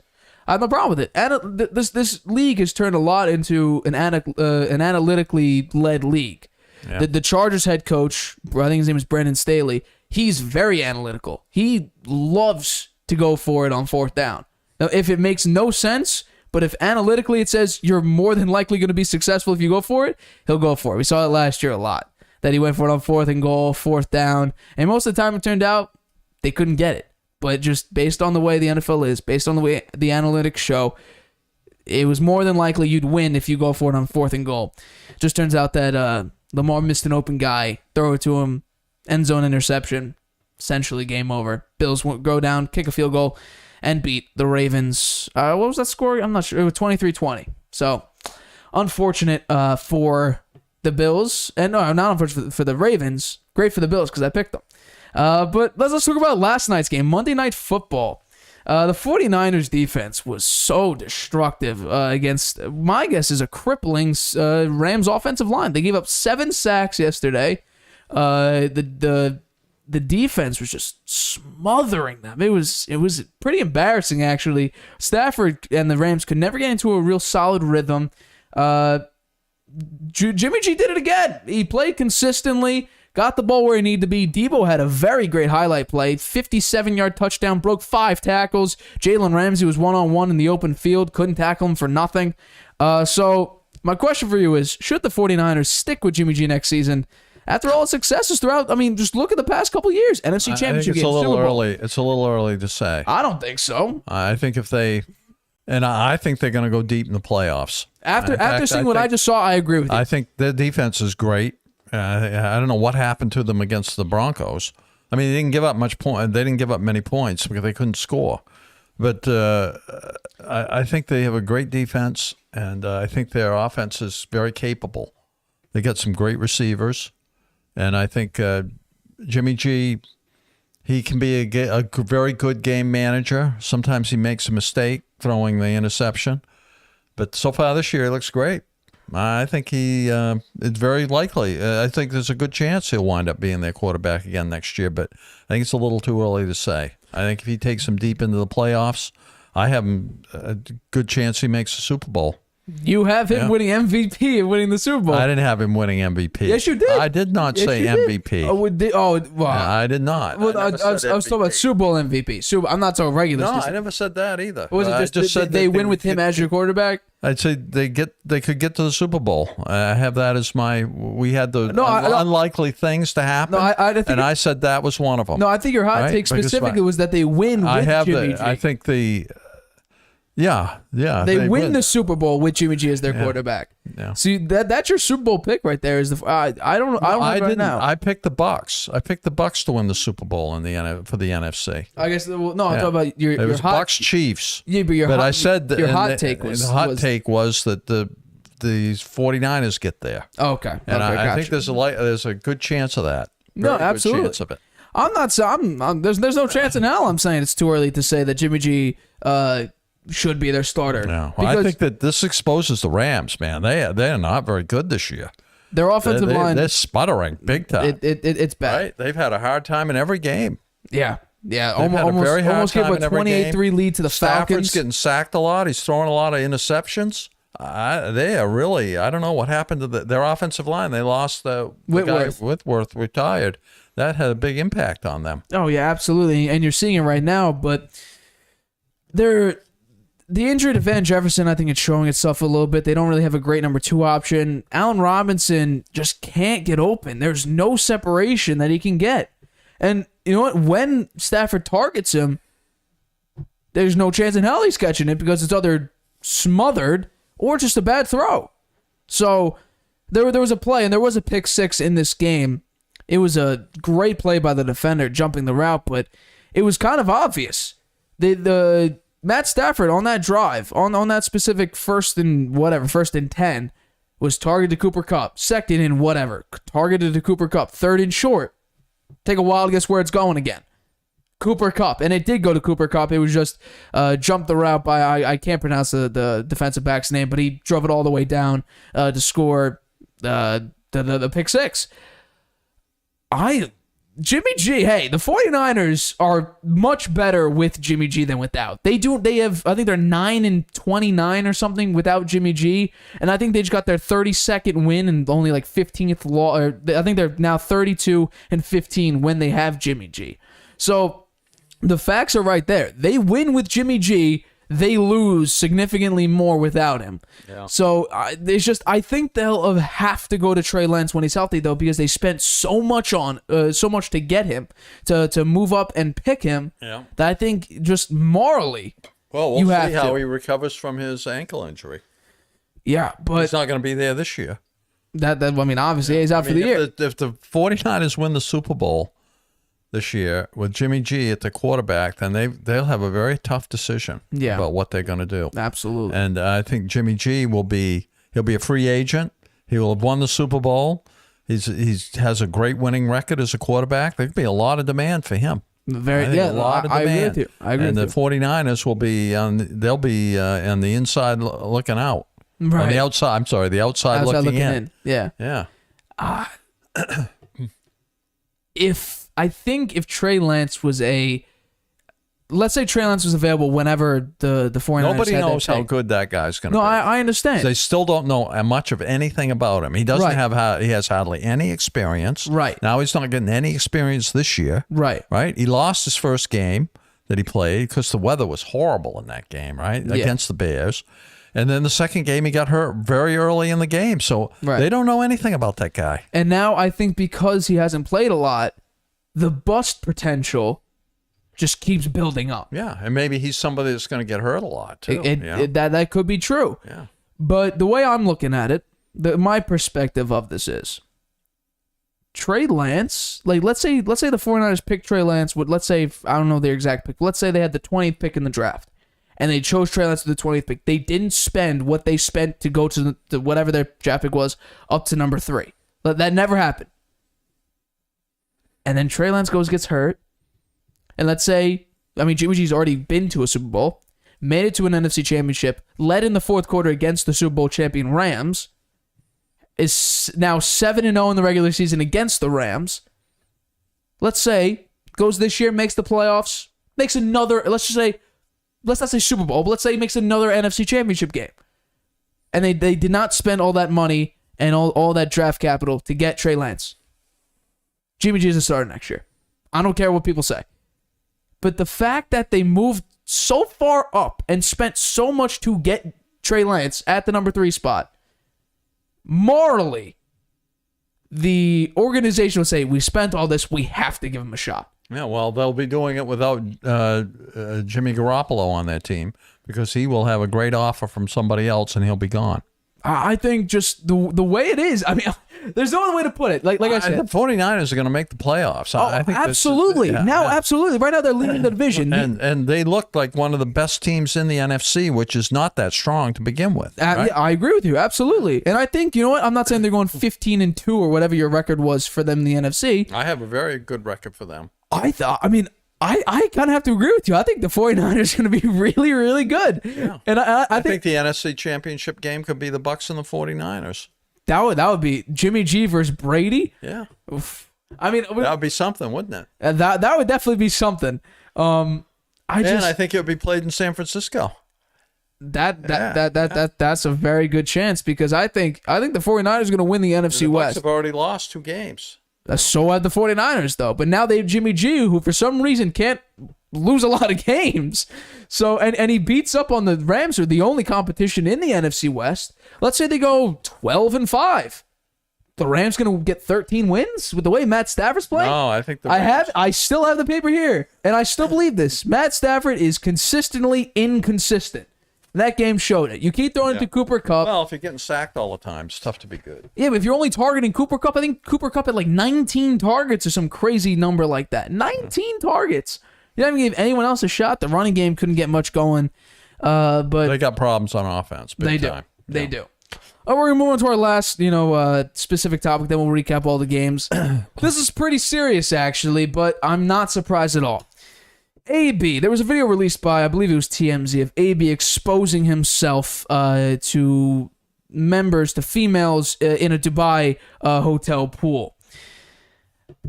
I have no problem with it. And this league has turned a lot into an analytically led league. Yeah. The Chargers head coach, I think his name is Brandon Staley, he's very analytical. He loves to go for it on fourth down. Now, if it makes no sense, but if analytically it says you're more than likely going to be successful if you go for it, he'll go for it. We saw it last year a lot, that he went for it on 4th and goal, 4th down, and most of the time it turned out they couldn't get it. But just based on the way the NFL is, based on the way the analytics show, it was more than likely you'd win if you go for it on 4th and goal. Just turns out that Lamar missed an open guy, throw it to him, end zone interception, essentially game over. Bills go down, kick a field goal, and beat the Ravens. What was that score? I'm not sure. It was 23-20. So, unfortunate for the Bills. And no, not unfortunate for the Ravens. Great for the Bills because I picked them. But let's talk about last night's game, Monday Night Football. The 49ers defense was so destructive against, my guess is, a crippling Rams offensive line. They gave up 7 sacks yesterday. The defense was just smothering them. It was pretty embarrassing, actually. Stafford and the Rams could never get into a real solid rhythm. Jimmy G did it again. He played consistently, got the ball where he needed to be. Debo had a very great highlight play, 57-yard touchdown, broke 5 tackles. Jalen Ramsey was one-on-one in the open field, couldn't tackle him for nothing. So my question for you is, should the 49ers stick with Jimmy G next season? After all his successes throughout, I mean, just look at the past couple of years. NFC Championship game, Super Bowl. It's a little early to say. I don't think so. I think I think they're going to go deep in the playoffs. After seeing what I just saw, I agree with you. I think their defense is great. I don't know what happened to them against the Broncos. I mean, they didn't give up They didn't give up many points because they couldn't score. But I think they have a great defense, and I think their offense is very capable. They got some great receivers. And I think Jimmy G, he can be a very good game manager. Sometimes he makes a mistake throwing the interception. But so far this year, he looks great. I think it's very likely. I think there's a good chance he'll wind up being their quarterback again next year. But I think it's a little too early to say. I think if he takes them deep into the playoffs, I have him a good chance he makes the Super Bowl. You have him winning MVP and winning the Super Bowl. I didn't have him winning MVP. Yes, you did. I did not say MVP. Well, I did not. Well, I was talking about Super Bowl MVP. I'm not talking regular. No, I never said that either. Was it just said they win with him as your quarterback? I'd say they could get to the Super Bowl. I have that as we had the unlikely things to happen. No, I said that was one of them. No, I think your hot take specifically was that they win with Jimmy G. I think Yeah. They win the Super Bowl with Jimmy G as their quarterback. Yeah. See, that's your Super Bowl pick right there. I didn't. I picked the Bucs. I picked the Bucs to win the Super Bowl for the NFC. I guess. Well, no, I'm talking about your. It was Bucs Chiefs. Yeah, but I said that your hot take was that the 49ers get there. Okay. And I think there's a good chance of that. No, absolutely. Good chance of it. I'm not. There's no chance in hell. I'm saying it's too early to say that Jimmy G should be their starter. No, I think that this exposes the Rams, man. They're not very good this year. Their offensive line, they're sputtering big time. It's bad. Right? They've had a hard time in every game. Yeah. Almost gave a 28-3 lead to the Falcons. Stafford's getting sacked a lot. He's throwing a lot of interceptions. They are really, I don't know what happened to their offensive line. They lost the guy Whitworth retired. That had a big impact on them. Oh, yeah, absolutely. And you're seeing it right now, but the injury to Van Jefferson, I think it's showing itself a little bit. They don't really have a great number 2 option. Allen Robinson just can't get open. There's no separation that he can get. And you know what? When Stafford targets him, there's no chance in hell he's catching it because it's either smothered or just a bad throw. So there was a play, and there was a pick 6 in this game. It was a great play by the defender jumping the route, but it was kind of obvious. Matt Stafford on that drive, on that specific first and 10, was targeted to Cooper Kupp, second and whatever, targeted to Cooper Kupp, third and short. Take a wild guess where it's going again. Cooper Kupp, and it did go to Cooper Kupp. It was just jumped the route by, I can't pronounce the defensive back's name, but he drove it all the way down to score the pick six. Jimmy G, hey, the 49ers are much better with Jimmy G than without. They have, I think they're 9-29 or something without Jimmy G, and I think they just got their 32nd win and only like 15th I think they're now 32-15 when they have Jimmy G. So the facts are right there. They win with Jimmy G. They lose significantly more without him. Yeah. So it's just, I think they'll have to go to Trey Lance when he's healthy, though, because they spent so much to get him, to move up and pick him, that I think just morally, we'll see how he recovers from his ankle injury. Yeah, but he's not going to be there this year. I mean, obviously he's out for the year. If the 49ers win the Super Bowl this year with Jimmy G at the quarterback, then they'll have a very tough decision about what they're going to do. Absolutely. And I think Jimmy G he'll be a free agent. He will have won the Super Bowl. He has a great winning record as a quarterback. There'll be a lot of demand for him. A lot of demand. I agree with you. And the 49ers will be on the inside looking out. Right. On the outside, the outside looking in. Yeah. Yeah. I think if Trey Lance was let's say Trey Lance was available whenever the 49ers nobody had knows how good that guy's going to be. No, I understand. They still don't know much of anything about him. He doesn't he has hardly any experience. Right. Now he's not getting any experience this year. Right. Right. He lost his first game that he played because the weather was horrible in that game, right? Yeah. Against the Bears. And then the second game, he got hurt very early in the game. So they don't know anything about that guy. And now I think because he hasn't played a lot, the bust potential just keeps building up. Yeah, and maybe he's somebody that's going to get hurt a lot, too. That could be true. Yeah. But the way I'm looking at it, my perspective of this is, Trey Lance, like let's say the 49ers pick Trey Lance with, let's say, I don't know their exact pick, let's say they had the 20th pick in the draft, and they chose Trey Lance with the 20th pick. They didn't spend what they spent to go to whatever their draft pick was up to number 3. That never happened. And then Trey Lance gets hurt. And let's say, Jimmy G's already been to a Super Bowl, made it to an NFC Championship, led in the fourth quarter against the Super Bowl champion Rams, is now 7-0 in the regular season against the Rams. Let's say, goes this year, makes the playoffs, makes another, let's not say Super Bowl, but let's say he makes another NFC Championship game. And they did not spend all that money and all that draft capital to get Trey Lance. Jimmy G is a starter next year. I don't care what people say. But the fact that they moved so far up and spent so much to get Trey Lance at the number 3 spot, morally, the organization would say, we spent all this, we have to give him a shot. Yeah, well, they'll be doing it without Jimmy Garoppolo on that team because he will have a great offer from somebody else and he'll be gone. I think just the way it is, there's no other way to put it. Like I said, the 49ers are going to make the playoffs. I think absolutely. Absolutely. Right now, they're leading the division. And they look like one of the best teams in the NFC, which is not that strong to begin with. Right? I agree with you. Absolutely. And I think, you know what? I'm not saying they're going 15-2 or whatever your record was for them in the NFC. I have a very good record for them. I kind of have to agree with you. I think the 49ers are going to be really, really good. Yeah. And I think the NFC Championship game could be the Bucs and the 49ers. That would be Jimmy G versus Brady. Yeah. Oof. That would be something, wouldn't it? That would definitely be something. I think it would be played in San Francisco. That's a very good chance because I think the 49ers are going to win the NFC West. The Bucs have already lost 2 games. So had the 49ers, though. But now they have Jimmy G, who for some reason can't lose a lot of games. So and he beats up on the Rams, who are the only competition in the NFC West. Let's say they go 12-5. The Rams going to get 13 wins with the way Matt Stafford's playing? No, I think I still have the paper here, and I still believe this. Matt Stafford is consistently inconsistent. That game showed it. You keep throwing it to Cooper Kupp. Well, if you're getting sacked all the time, it's tough to be good. Yeah, but if you're only targeting Cooper Kupp, I think Cooper Kupp had like 19 targets or some crazy number like that. 19 targets. You didn't even give anyone else a shot. The running game couldn't get much going. But they got problems on offense. Big time. They do. We're going to move on to our last, specific topic, then we'll recap all the games. This is pretty serious, actually, but I'm not surprised at all. AB, there was a video released by, I believe it was TMZ, of AB exposing himself to members, to females in a Dubai hotel pool.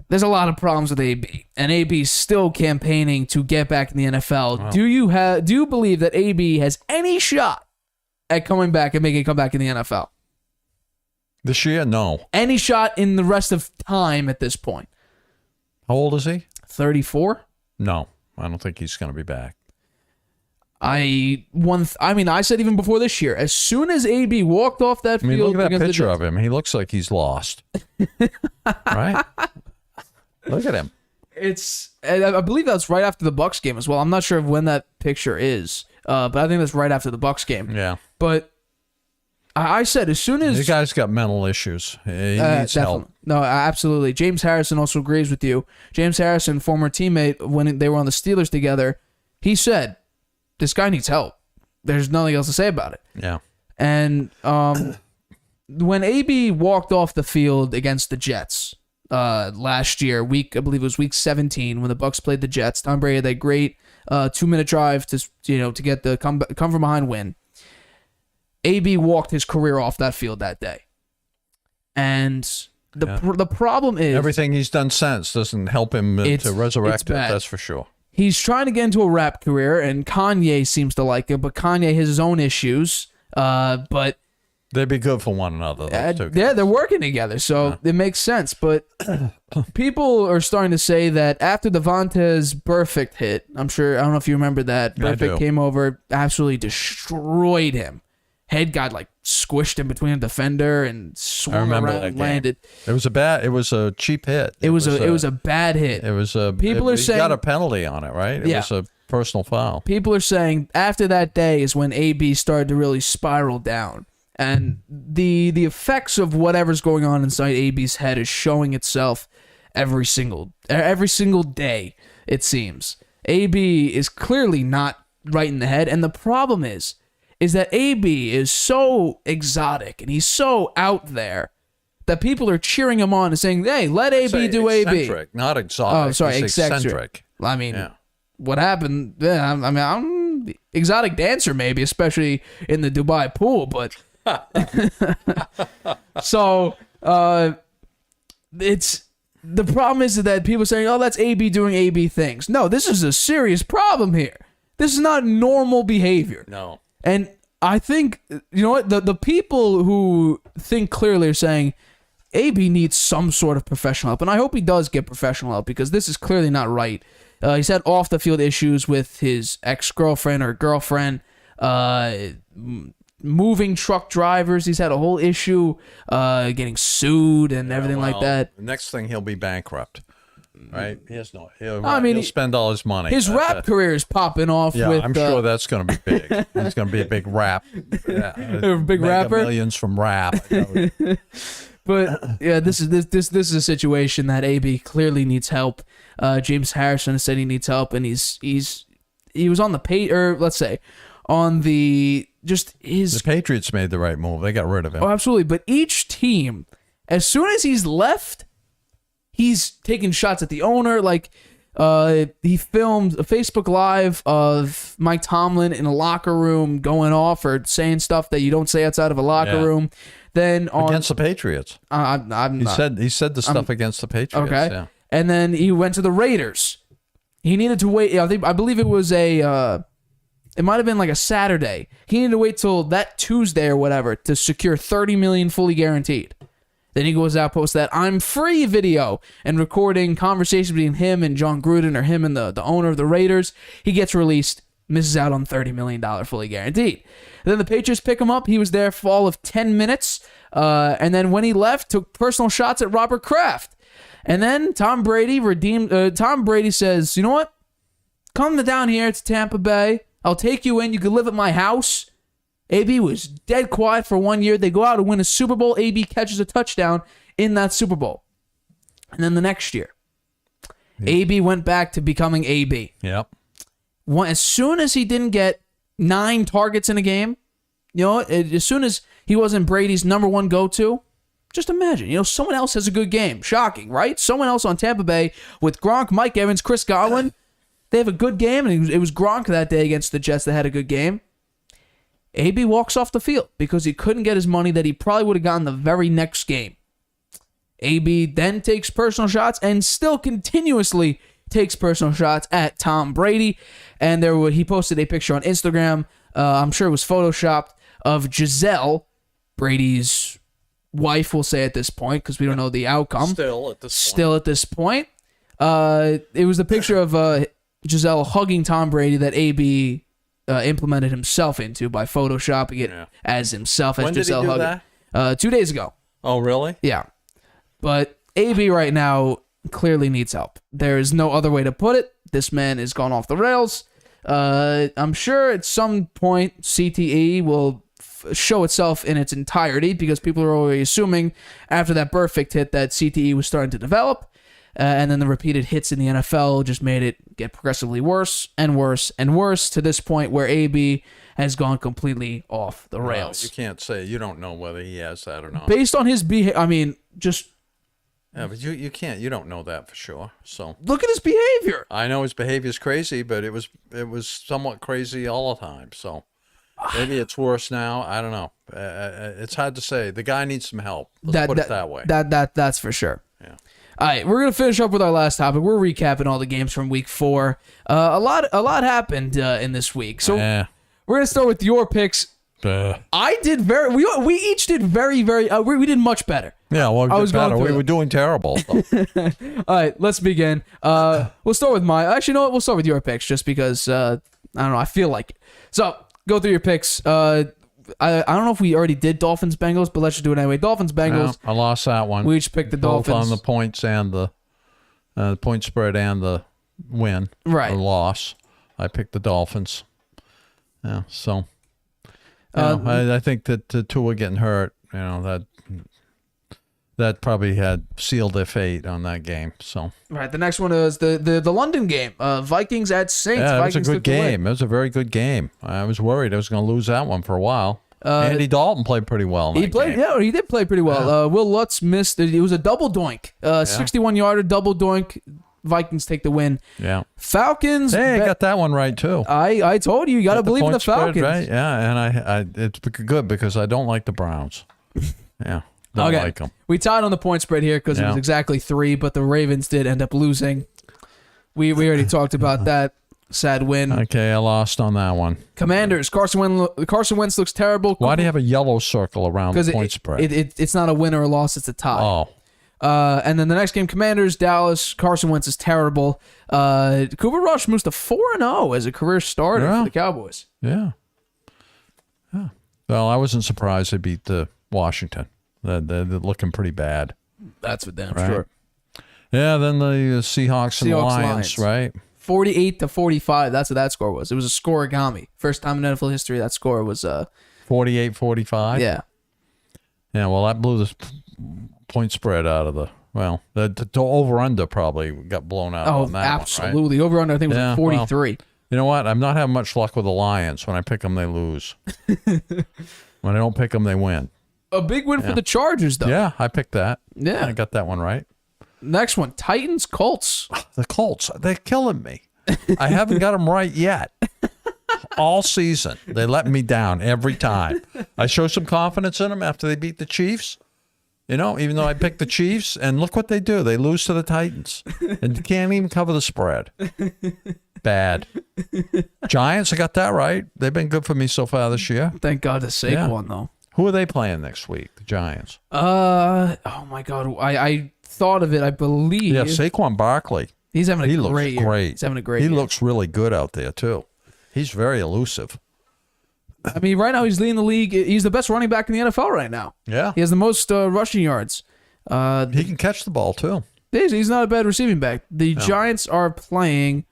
There's a lot of problems with AB, and AB's still campaigning to get back in the NFL. Wow. Do you believe that AB has any shot at coming back and making a comeback in the NFL? This year? No. Any shot in the rest of time at this point? How old is he? 34? No, I don't think he's going to be back. I said even before this year, as soon as AB walked off that field... look at that picture of him. He looks like he's lost. Right? Look at him. I believe that's right after the Bucs game as well. I'm not sure when that picture is, but I think that's right after the Bucs game. Yeah. But I said as soon as... The guy's got mental issues. He needs help. No, absolutely. James Harrison also agrees with you. James Harrison, former teammate, when they were on the Steelers together, he said, this guy needs help. There's nothing else to say about it. Yeah. And when AB walked off the field against the Jets last year, I believe it was week 17 when the Bucs played the Jets, Tom Brady had that great 2-minute drive to get the come from behind win. AB walked his career off that field that day. And the problem is... everything he's done since doesn't help him to resurrect it, that's for sure. He's trying to get into a rap career, and Kanye seems to like it, but Kanye has his own issues. But they'd be good for one another. Yeah, they're working together, so it makes sense. But people are starting to say that after the Vontaze Burfict hit, I don't know if you remember that. Burfict came over, absolutely destroyed him. Head got squished in between a defender and swung around and landed. It was a cheap hit. It was a bad hit. People are saying he got a penalty on it, right? It was a personal foul. People are saying after that day is when AB started to really spiral down. And the effects of whatever's going on inside AB's head is showing itself every single day, it seems. AB is clearly not right in the head, and the problem is that AB is so exotic and he's so out there that people are cheering him on and saying, hey, let AB do eccentric, AB. Not exotic. Oh, sorry, eccentric. I mean, what happened? Yeah, I'm exotic dancer maybe, especially in the Dubai pool, but... So, the problem is that people are saying, oh, that's AB doing AB things. No, this is a serious problem here. This is not normal behavior. No. And I think, you know what, the people who think clearly are saying AB needs some sort of professional help, and I hope he does get professional help because this is clearly not right. He's had off-the-field issues with his ex-girlfriend or girlfriend, moving truck drivers. He's had a whole issue getting sued and everything like that. The next thing, he'll be bankrupt. Right? He'll spend all his money. His rap career is popping off. Yeah, with, I'm sure that's going to be big. He's going to be a big rap. Big rapper. Millions from rap. But yeah, this is a situation that AB clearly needs help. James Harrison said he needs help, and he was on the the Patriots made the right move. They got rid of him. Oh, absolutely. But each team, as soon as he's left, he's taking shots at the owner. He filmed a Facebook Live of Mike Tomlin in a locker room going off or saying stuff that you don't say outside of a locker room. Then against the Patriots. He said the stuff against the Patriots. Okay. Yeah. And then he went to the Raiders. He needed to wait. I believe it was it might have been a Saturday. He needed to wait till that Tuesday or whatever to secure $30 million fully guaranteed. Then he goes out, posts that I'm free video and recording conversations between him and John Gruden or him and the owner of the Raiders. He gets released, misses out on $30 million fully guaranteed. And then the Patriots pick him up. He was there for all of 10 minutes. And then when he left, took personal shots at Robert Kraft. And then Tom Brady says, you know what? Come down here to Tampa Bay. I'll take you in. You can live at my house. AB was dead quiet for 1 year. They go out and win a Super Bowl. AB catches a touchdown in that Super Bowl. And then the next year, AB went back to becoming AB. Yep. As soon as he didn't get 9 targets in a game, You know, as soon as he wasn't Brady's number one go-to, just imagine, you know, someone else has a good game. Shocking, right? Someone else on Tampa Bay with Gronk, Mike Evans, Chris Godwin. They have a good game, and it was Gronk that day against the Jets that had a good game. AB walks off the field because he couldn't get his money that he probably would have gotten the very next game. AB then takes personal shots and still continuously takes personal shots at Tom Brady. And he posted a picture on Instagram, I'm sure it was photoshopped, of Giselle, Brady's wife, we'll say at this point, because we don't know the outcome. Still at this point. It was the picture of Giselle hugging Tom Brady that AB implemented himself into by photoshopping it as himself. When as did Giselle he do hugging. that? 2 days ago. Oh, really? Yeah. But AB right now clearly needs help. There is no other way to put it. This man is gone off the rails. I'm sure at some point CTE will show itself in its entirety because people are already assuming after that perfect hit that CTE was starting to develop. And then the repeated hits in the NFL just made it get progressively worse and worse and worse to this point where AB has gone completely off the rails. No, you can't say. You don't know whether he has that or not. Based on his behavior, I mean, just... Yeah, but you can't. You don't know that for sure. So look at his behavior. I know his behavior is crazy, but it was somewhat crazy all the time. So maybe it's worse now. I don't know. It's hard to say. The guy needs some help. Let's put it that way. That's for sure. Yeah. All right, we're gonna finish up with our last topic. We're recapping all the games from Week 4. A lot happened in this week. So we're gonna start with your picks. I did we each did very we did much better. Yeah, well, we were doing terrible. So. All right, let's begin. We'll start with actually, you know what? We'll start with your picks just because I don't know. I feel like it. So go through your picks. I don't know if we already did Dolphins Bengals, but let's just do it anyway. Dolphins Bengals. I lost that one. We each picked the Both Dolphins on the points and the point spread and the win. Right. Or loss. I picked the Dolphins. Yeah. So. I think that Tua getting hurt, you know, that probably had sealed their fate on that game. So right, the next one is the London game, Vikings at Saints. Yeah, Vikings it was a good game. It was a very good game. I was worried I was going to lose that one for a while. Andy Dalton played pretty well. He did play pretty well. Yeah. Will Lutz missed. It was a double doink, 61-yarder double doink. Vikings take the win. Yeah. Falcons. Hey, I got that one right too. I told you got to believe in the Falcons. Spread, right? Yeah, and it's good because I don't like the Browns. Yeah. Don't like them. We tied on the point spread here because it was exactly 3, but the Ravens did end up losing. We already talked about that. Sad win. Okay, I lost on that one. Commanders. Carson Wentz looks terrible. Why do you have a yellow circle around the point spread? It's not a win or a loss. It's a tie. Oh. And then the next game, Commanders, Dallas. Carson Wentz is terrible. Cooper Rush moves to 4-0 as a career starter for the Cowboys. Yeah. Well, I wasn't surprised they beat Washington. They're looking pretty bad. That's for damn sure. Yeah, then the Seahawks and Lions, right? 48-45. That's what that score was. It was a scoregami. First time in NFL history that score was 48-45. Yeah. Yeah, well, that blew the point spread out of the over-under probably got blown out on that absolutely. One, right? Over-under, I think, was 43. Well, you know what? I'm not having much luck with the Lions. When I pick them, they lose. When I don't pick them, they win. A big win for the Chargers, though. Yeah, I picked that. Yeah. I got that one right. Next one, Titans, Colts. The Colts, they're killing me. I haven't got them right yet. All season, they let me down every time. I show some confidence in them after they beat the Chiefs. You know, even though I picked the Chiefs, and look what they do. They lose to the Titans and can't even cover the spread. Bad. Giants, I got that right. They've been good for me so far this year. Thank God the Saquon, though. Who are they playing next week, the Giants? Oh, my God. I thought of it, I believe. Yeah, Saquon Barkley. He's having a great year. Great. He's having a great year. He looks really good out there, too. He's very elusive. I mean, right now he's leading the league. He's the best running back in the NFL right now. Yeah. He has the most rushing yards. He can catch the ball, too. He's not a bad receiving back. The Giants are playing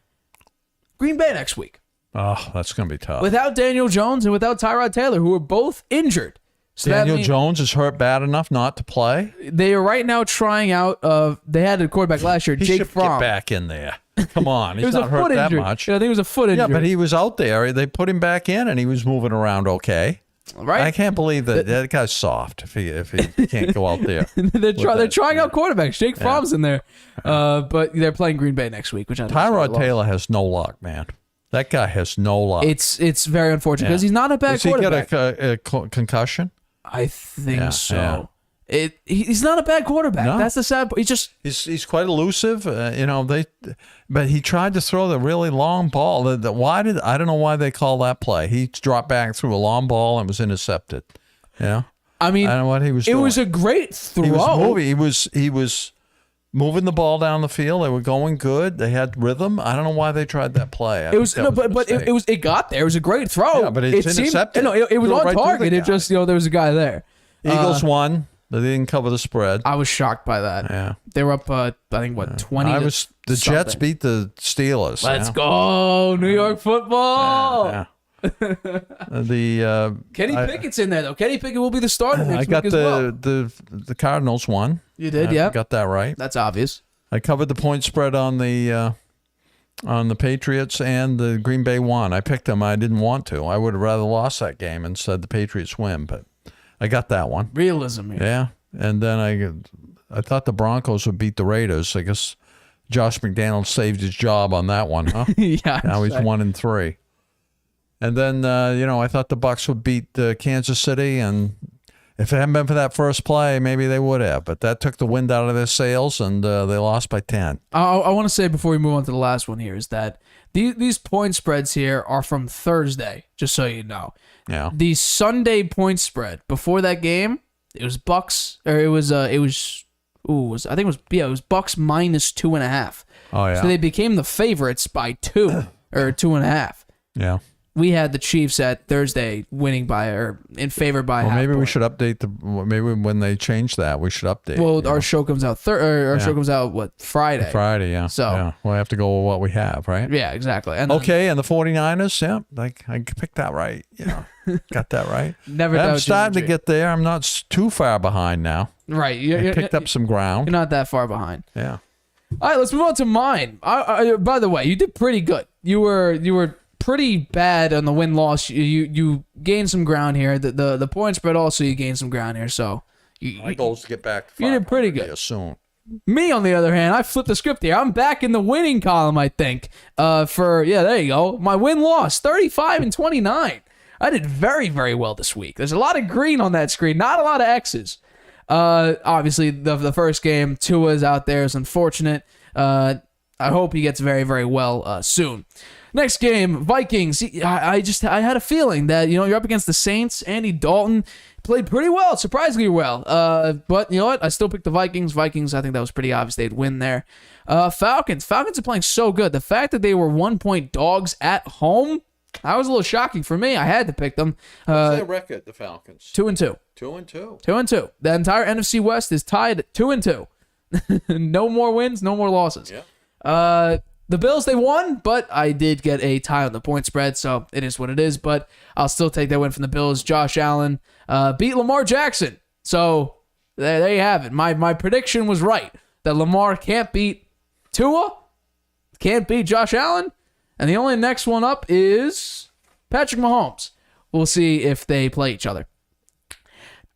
Green Bay next week. Oh, that's going to be tough. Without Daniel Jones and without Tyrod Taylor, who are both injured. So Daniel Jones is hurt bad enough not to play? They are right now trying out. They had a quarterback last year, Jake Fromm. Get back in there. Come on. He's not hurt injury. that much. Yeah, I think it was a foot injury. Yeah, but he was out there. They put him back in, and he was moving around okay. Right? I can't believe that guy's soft if he can't go out there. they're trying out quarterbacks. Jake Fromm's in there, but they're playing Green Bay next week, which I think Tyrod Taylor has no luck, man. That guy has no luck. It's very unfortunate because he's not a bad quarterback. Does he get a concussion? I think so. Yeah. He's not a bad quarterback. No. That's the sad part. He's quite elusive. But he tried to throw the really long ball. I don't know why they call that play. He dropped back through a long ball and was intercepted. I mean, I don't know what he was doing. It was a great throw. He was moving the ball down the field. They were going good. They had rhythm. I don't know why they tried that play. It got there. It was a great throw. Yeah, but it's intercepted. It was on target. It just there was a guy there. Eagles won. They didn't cover the spread. I was shocked by that. Yeah, they were up. I think 20. The Jets beat the Steelers. Let's go, New York football. Yeah. Kenny Pickett's in there though. Kenny Pickett will be the starter next week as well. The Cardinals won. You did, yeah. Got that right. That's obvious. I covered the point spread on the Patriots, and the Green Bay won. I picked them. I didn't want to. I would have rather lost that game and said the Patriots win, but I got that one. Realism here. Yeah, and then I thought the Broncos would beat the Raiders. I guess Josh McDaniels saved his job on that one, huh? Yeah. Now he's 1-3. And then I thought the Bucs would beat Kansas City, and if it hadn't been for that first play, maybe they would have. But that took the wind out of their sails, and they lost by 10. I want to say before we move on to the last one here is that these point spreads here are from Thursday, just so you know. Yeah. The Sunday point spread before that game, it was Bucks, or it was Bucks minus 2.5. Oh yeah. So they became the favorites by 2 or 2.5. Yeah. We had the Chiefs at Thursday winning by or in favor by half maybe point. we should update maybe when they change that, we should update. Well, our show comes out show comes out Friday. Friday, yeah. So we'll have to go with what we have, right? Yeah, exactly. And and the 49ers, I picked that right. Got that right. Never. I'm starting to get there. I'm not too far behind now. Right. I picked up some ground. You're not that far behind. Yeah. All right, let's move on to mine. By the way, you did pretty good. You were pretty bad on the win-loss. You gained some ground here. The point spread also, you gained some ground here. So my goal is to get back to 500. You did pretty good. Soon. Me, on the other hand, I flipped the script here. I'm back in the winning column, I think. There you go. My win-loss, 35-29. I did very, very well this week. There's a lot of green on that screen, not a lot of X's. Obviously, the first game, Tua's out there is unfortunate. I hope he gets very, very well soon. Next game, Vikings. I had a feeling that you're up against the Saints. Andy Dalton played pretty well, surprisingly well. But you know what? I still picked the Vikings. Vikings, I think that was pretty obvious they'd win there. Falcons are playing so good. The fact that they were 1-point dogs at home, that was a little shocking for me. I had to pick them. What's their record, the Falcons? 2-2. 2-2. 2-2. The entire NFC West is tied at 2-2. No more wins, no more losses. Yeah. The Bills, they won, but I did get a tie on the point spread, so it is what it is. But I'll still take that win from the Bills. Josh Allen beat Lamar Jackson. So there you have it. My prediction was right, that Lamar can't beat Tua, can't beat Josh Allen, and the only next one up is Patrick Mahomes. We'll see if they play each other.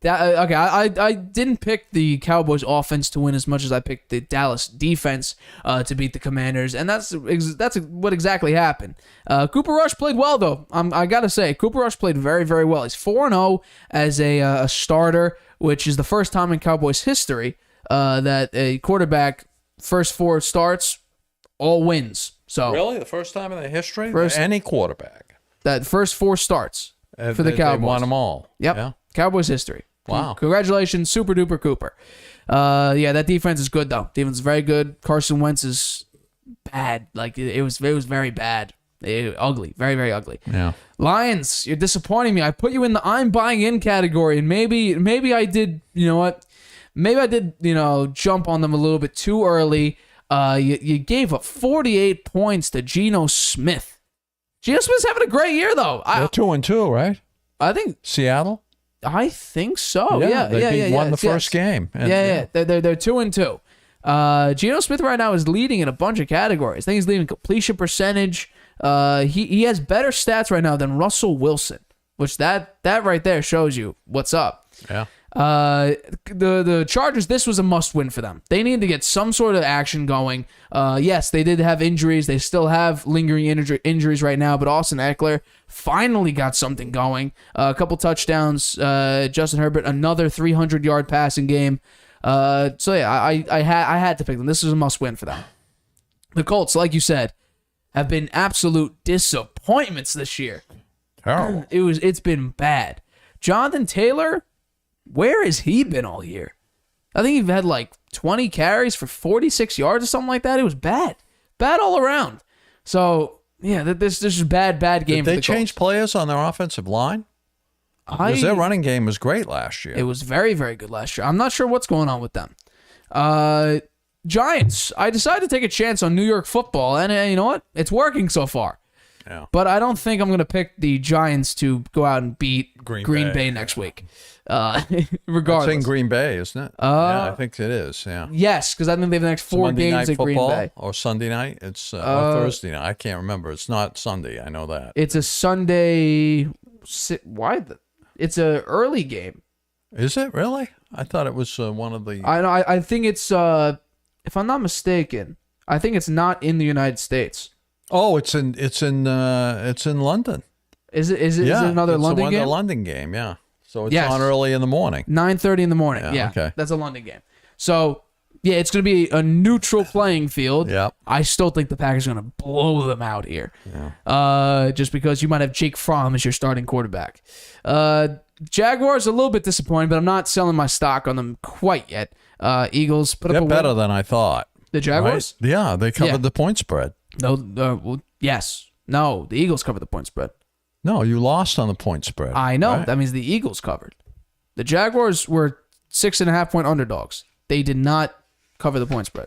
I didn't pick the Cowboys offense to win as much as I picked the Dallas defense to beat the Commanders, and that's what exactly happened. Cooper Rush played well, though. I gotta say, Cooper Rush played very, very well. He's 4-0 as a starter, which is the first time in Cowboys history that a quarterback first 4 starts all wins. So really, the first time in the history of any quarterback, that first 4 starts for the Cowboys, they won them all. Yep, yeah. Cowboys history. Wow. Congratulations, Super Duper Cooper. That defense is good, though. Defense is very good. Carson Wentz is bad. Like, it was very bad. Ugly. Very, very ugly. Yeah. Lions, you're disappointing me. I put you in the I'm buying in category, and maybe I did, you know what? Maybe I did, jump on them a little bit too early. You gave up 48 points to Geno Smith. Geno Smith's having a great year, though. They're 2-2, right? I think Seattle. I think so. They won the first game. And, They're 2-2. Geno Smith right now is leading in a bunch of categories. I think he's leading completion percentage. He has better stats right now than Russell Wilson. which that right there shows you what's up. Yeah. The Chargers, this was a must-win for them. They need to get some sort of action going. Yes, they did have injuries. They still have lingering injuries right now, but Austin Eckler finally got something going. A couple touchdowns. Justin Herbert, another 300-yard passing game. So yeah, I had to pick them. This is a must-win for them. The Colts, like you said, have been absolute disappointments this year. Terrible. It's been bad. Jonathan Taylor, where has he been all year? I think he had like 20 carries for 46 yards or something like that. It was bad. Bad all around. So, yeah, this is bad game for the Colts. Did they change players on their offensive line? Because their running game was great last year. It was very, very good last year. I'm not sure what's going on with them. Giants, I decided to take a chance on New York football, and you know what? It's working so far. Yeah. But I don't think I'm going to pick the Giants to go out and beat Green Bay next week. Regardless. It's in Green Bay, isn't it? Yeah, I think it is, yeah. Yes, because I think they have the next 4 games at Green Bay. Or Sunday night? It's or Thursday night. I can't remember. It's not Sunday. I know that. It's a Sunday. Why? It's an early game. Is it really? I thought it was one of the... I think it's, if I'm not mistaken, I think it's not in the United States. Oh, it's in London. Is it another London game? It's a London game, yeah. So it's on early in the morning. 9:30 in the morning. Yeah, okay. That's a London game. So, yeah, it's going to be a neutral playing field. Yeah. I still think the Packers are going to blow them out here. Yeah. Just because you might have Jake Fromm as your starting quarterback. Jaguars a little bit disappointed, but I'm not selling my stock on them quite yet. Eagles put up a win. They're better than I thought. The Jaguars? Right? Yeah, they covered the point spread. No, yes. No, the Eagles covered the point spread. No, you lost on the point spread. I know. Right? That means the Eagles covered. The Jaguars were 6.5-point underdogs. They did not cover the point spread.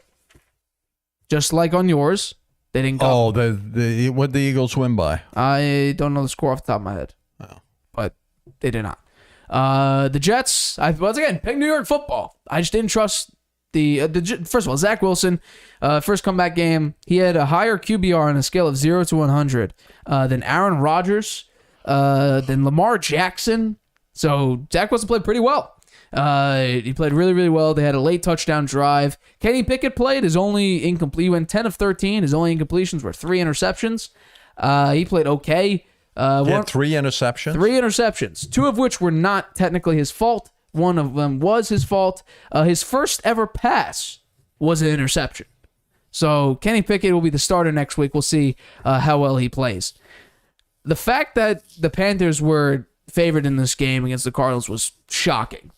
Just like on yours, they didn't cover. Oh, what did the Eagles win by? I don't know the score off the top of my head. Oh. But they did not. The Jets, once again, pick New York football. I just didn't trust first of all, Zach Wilson, first comeback game, he had a higher QBR on a scale of 0 to 100 than Aaron Rodgers, than Lamar Jackson. So Zach Wilson played pretty well. He played really, really well. They had a late touchdown drive. Kenny Pickett played. His only incomplete. He went 10 of 13. His only incompletions were 3 interceptions. He played okay. He had 3 interceptions? 3 interceptions, 2 of which were not technically his fault. One of them was his fault. His first ever pass was an interception. So Kenny Pickett will be the starter next week. We'll see how well he plays. The fact that the Panthers were favored in this game against the Cardinals was shocking.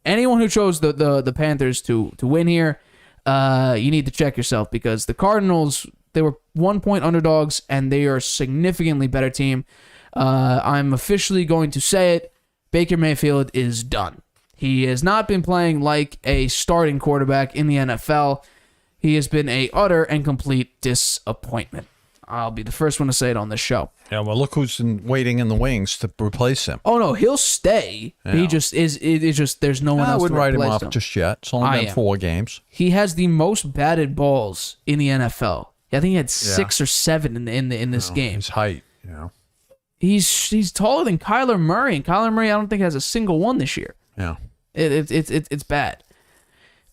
Anyone who chose the Panthers to win here, you need to check yourself, because the Cardinals, they were 1-point underdogs, and they are a significantly better team. I'm officially going to say it. Baker Mayfield is done. He has not been playing like a starting quarterback in the NFL. He has been a utter and complete disappointment. I'll be the first one to say it on this show. Yeah, well, look who's waiting in the wings to replace him. Oh, no, he'll stay. Yeah. He just is. It's just there's no one else to replace him. I wouldn't write him off just yet. It's only been 4 games. He has the most batted balls in the NFL. I think he had 6 or 7 in this game. His height, you know. He's taller than Kyler Murray, and Kyler Murray I don't think has a single one this year. Yeah. It's bad.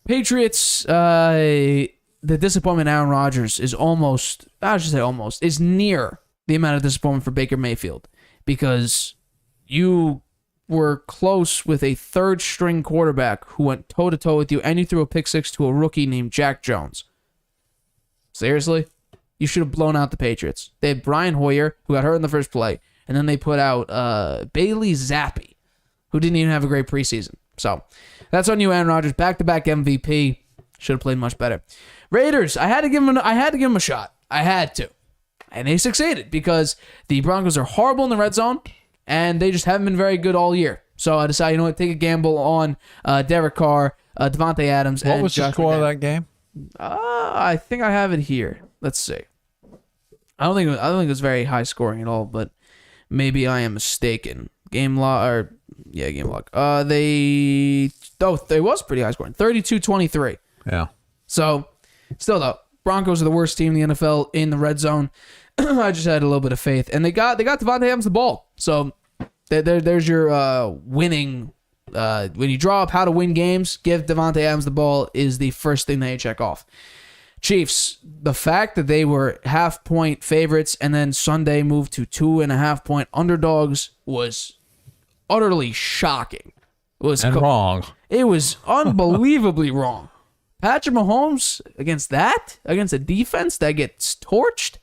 Patriots, the disappointment Aaron Rodgers is is near the amount of disappointment for Baker Mayfield, because you were close with a third-string quarterback who went toe-to-toe with you, and you threw a pick-6 to a rookie named Jack Jones. Seriously? You should have blown out the Patriots. They had Brian Hoyer, who got hurt in the first play, and then they put out Bailey Zappi, who didn't even have a great preseason. So that's on you, Aaron Rodgers. Back-to-back MVP. Should have played much better. Raiders, I had to give them a shot. I had to. And they succeeded, because the Broncos are horrible in the red zone, and they just haven't been very good all year. So I decided, you know what, take a gamble on Derek Carr, Devontae Adams, and What was the score of that game? I think I have it here. Let's see. I don't think it was very high scoring at all, but maybe I am mistaken. Game log. It was pretty high scoring. 32-23. Yeah. So, still though, Broncos are the worst team in the NFL in the red zone. I just had a little bit of faith, and they got Devontae Adams the ball. So, There's your winning. When you draw up how to win games, give Devontae Adams the ball is the first thing that you check off. Chiefs, the fact that they were 0.5-point favorites and then Sunday moved to 2.5-point underdogs was utterly shocking. Wrong. It was unbelievably wrong. Patrick Mahomes against a defense that gets torched,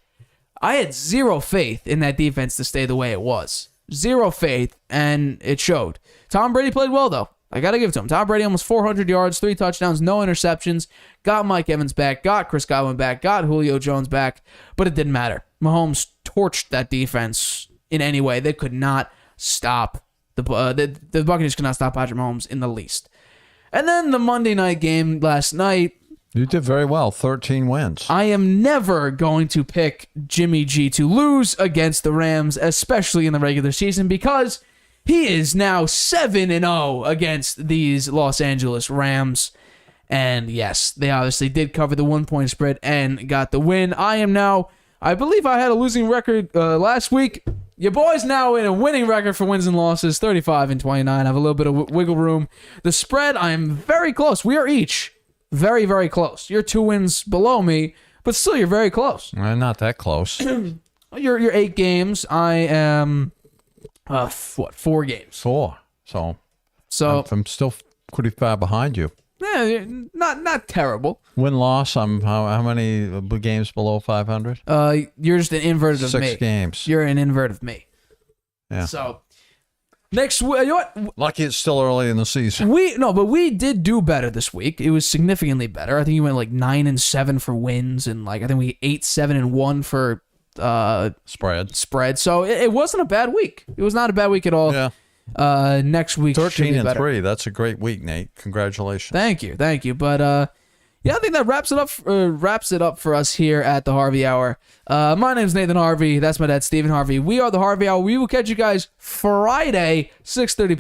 I had zero faith in that defense to stay the way it was. Zero faith, and it showed. Tom Brady played well, though. I got to give it to him. Tom Brady almost 400 yards, 3 touchdowns, no interceptions, got Mike Evans back, got Chris Godwin back, got Julio Jones back, but it didn't matter. Mahomes torched that defense in any way. They could not stop the Buccaneers could not stop Patrick Mahomes in the least. And then the Monday night game last night. You did very well. 13 wins. I am never going to pick Jimmy G to lose against the Rams, especially in the regular season, because he is now 7-0 against these Los Angeles Rams. And yes, they obviously did cover the 1-point spread and got the win. I believe I had a losing record last week. Your boy's now in a winning record for wins and losses, 35-29. I have a little bit of wiggle room. The spread, I'm very close. We are each very, very close. You're 2 wins below me, but still you're very close. Not that close. You're 8 games. I am, 4 games. 4. So I'm still pretty far behind you. Yeah, not terrible. Win-loss, I'm how many games below 500? You're just an invert of 6 me. games. You're an invert of me. Yeah. So, next week, you know what? Lucky it's still early in the season. But we did do better this week. It was significantly better. I think you went like 9-7 for wins, and I think we 8-7-1 for spread. So it wasn't a bad week. It was not a bad week at all. Yeah. Next week 13-3. That's a great week, Nate. Congratulations. Thank you. But I think that wraps it up for us here at the Harvey Hour. My name's Nathan Harvey. That's my dad, Stephen Harvey. We are the Harvey Hour. We will catch you guys Friday, 6:30 p.m.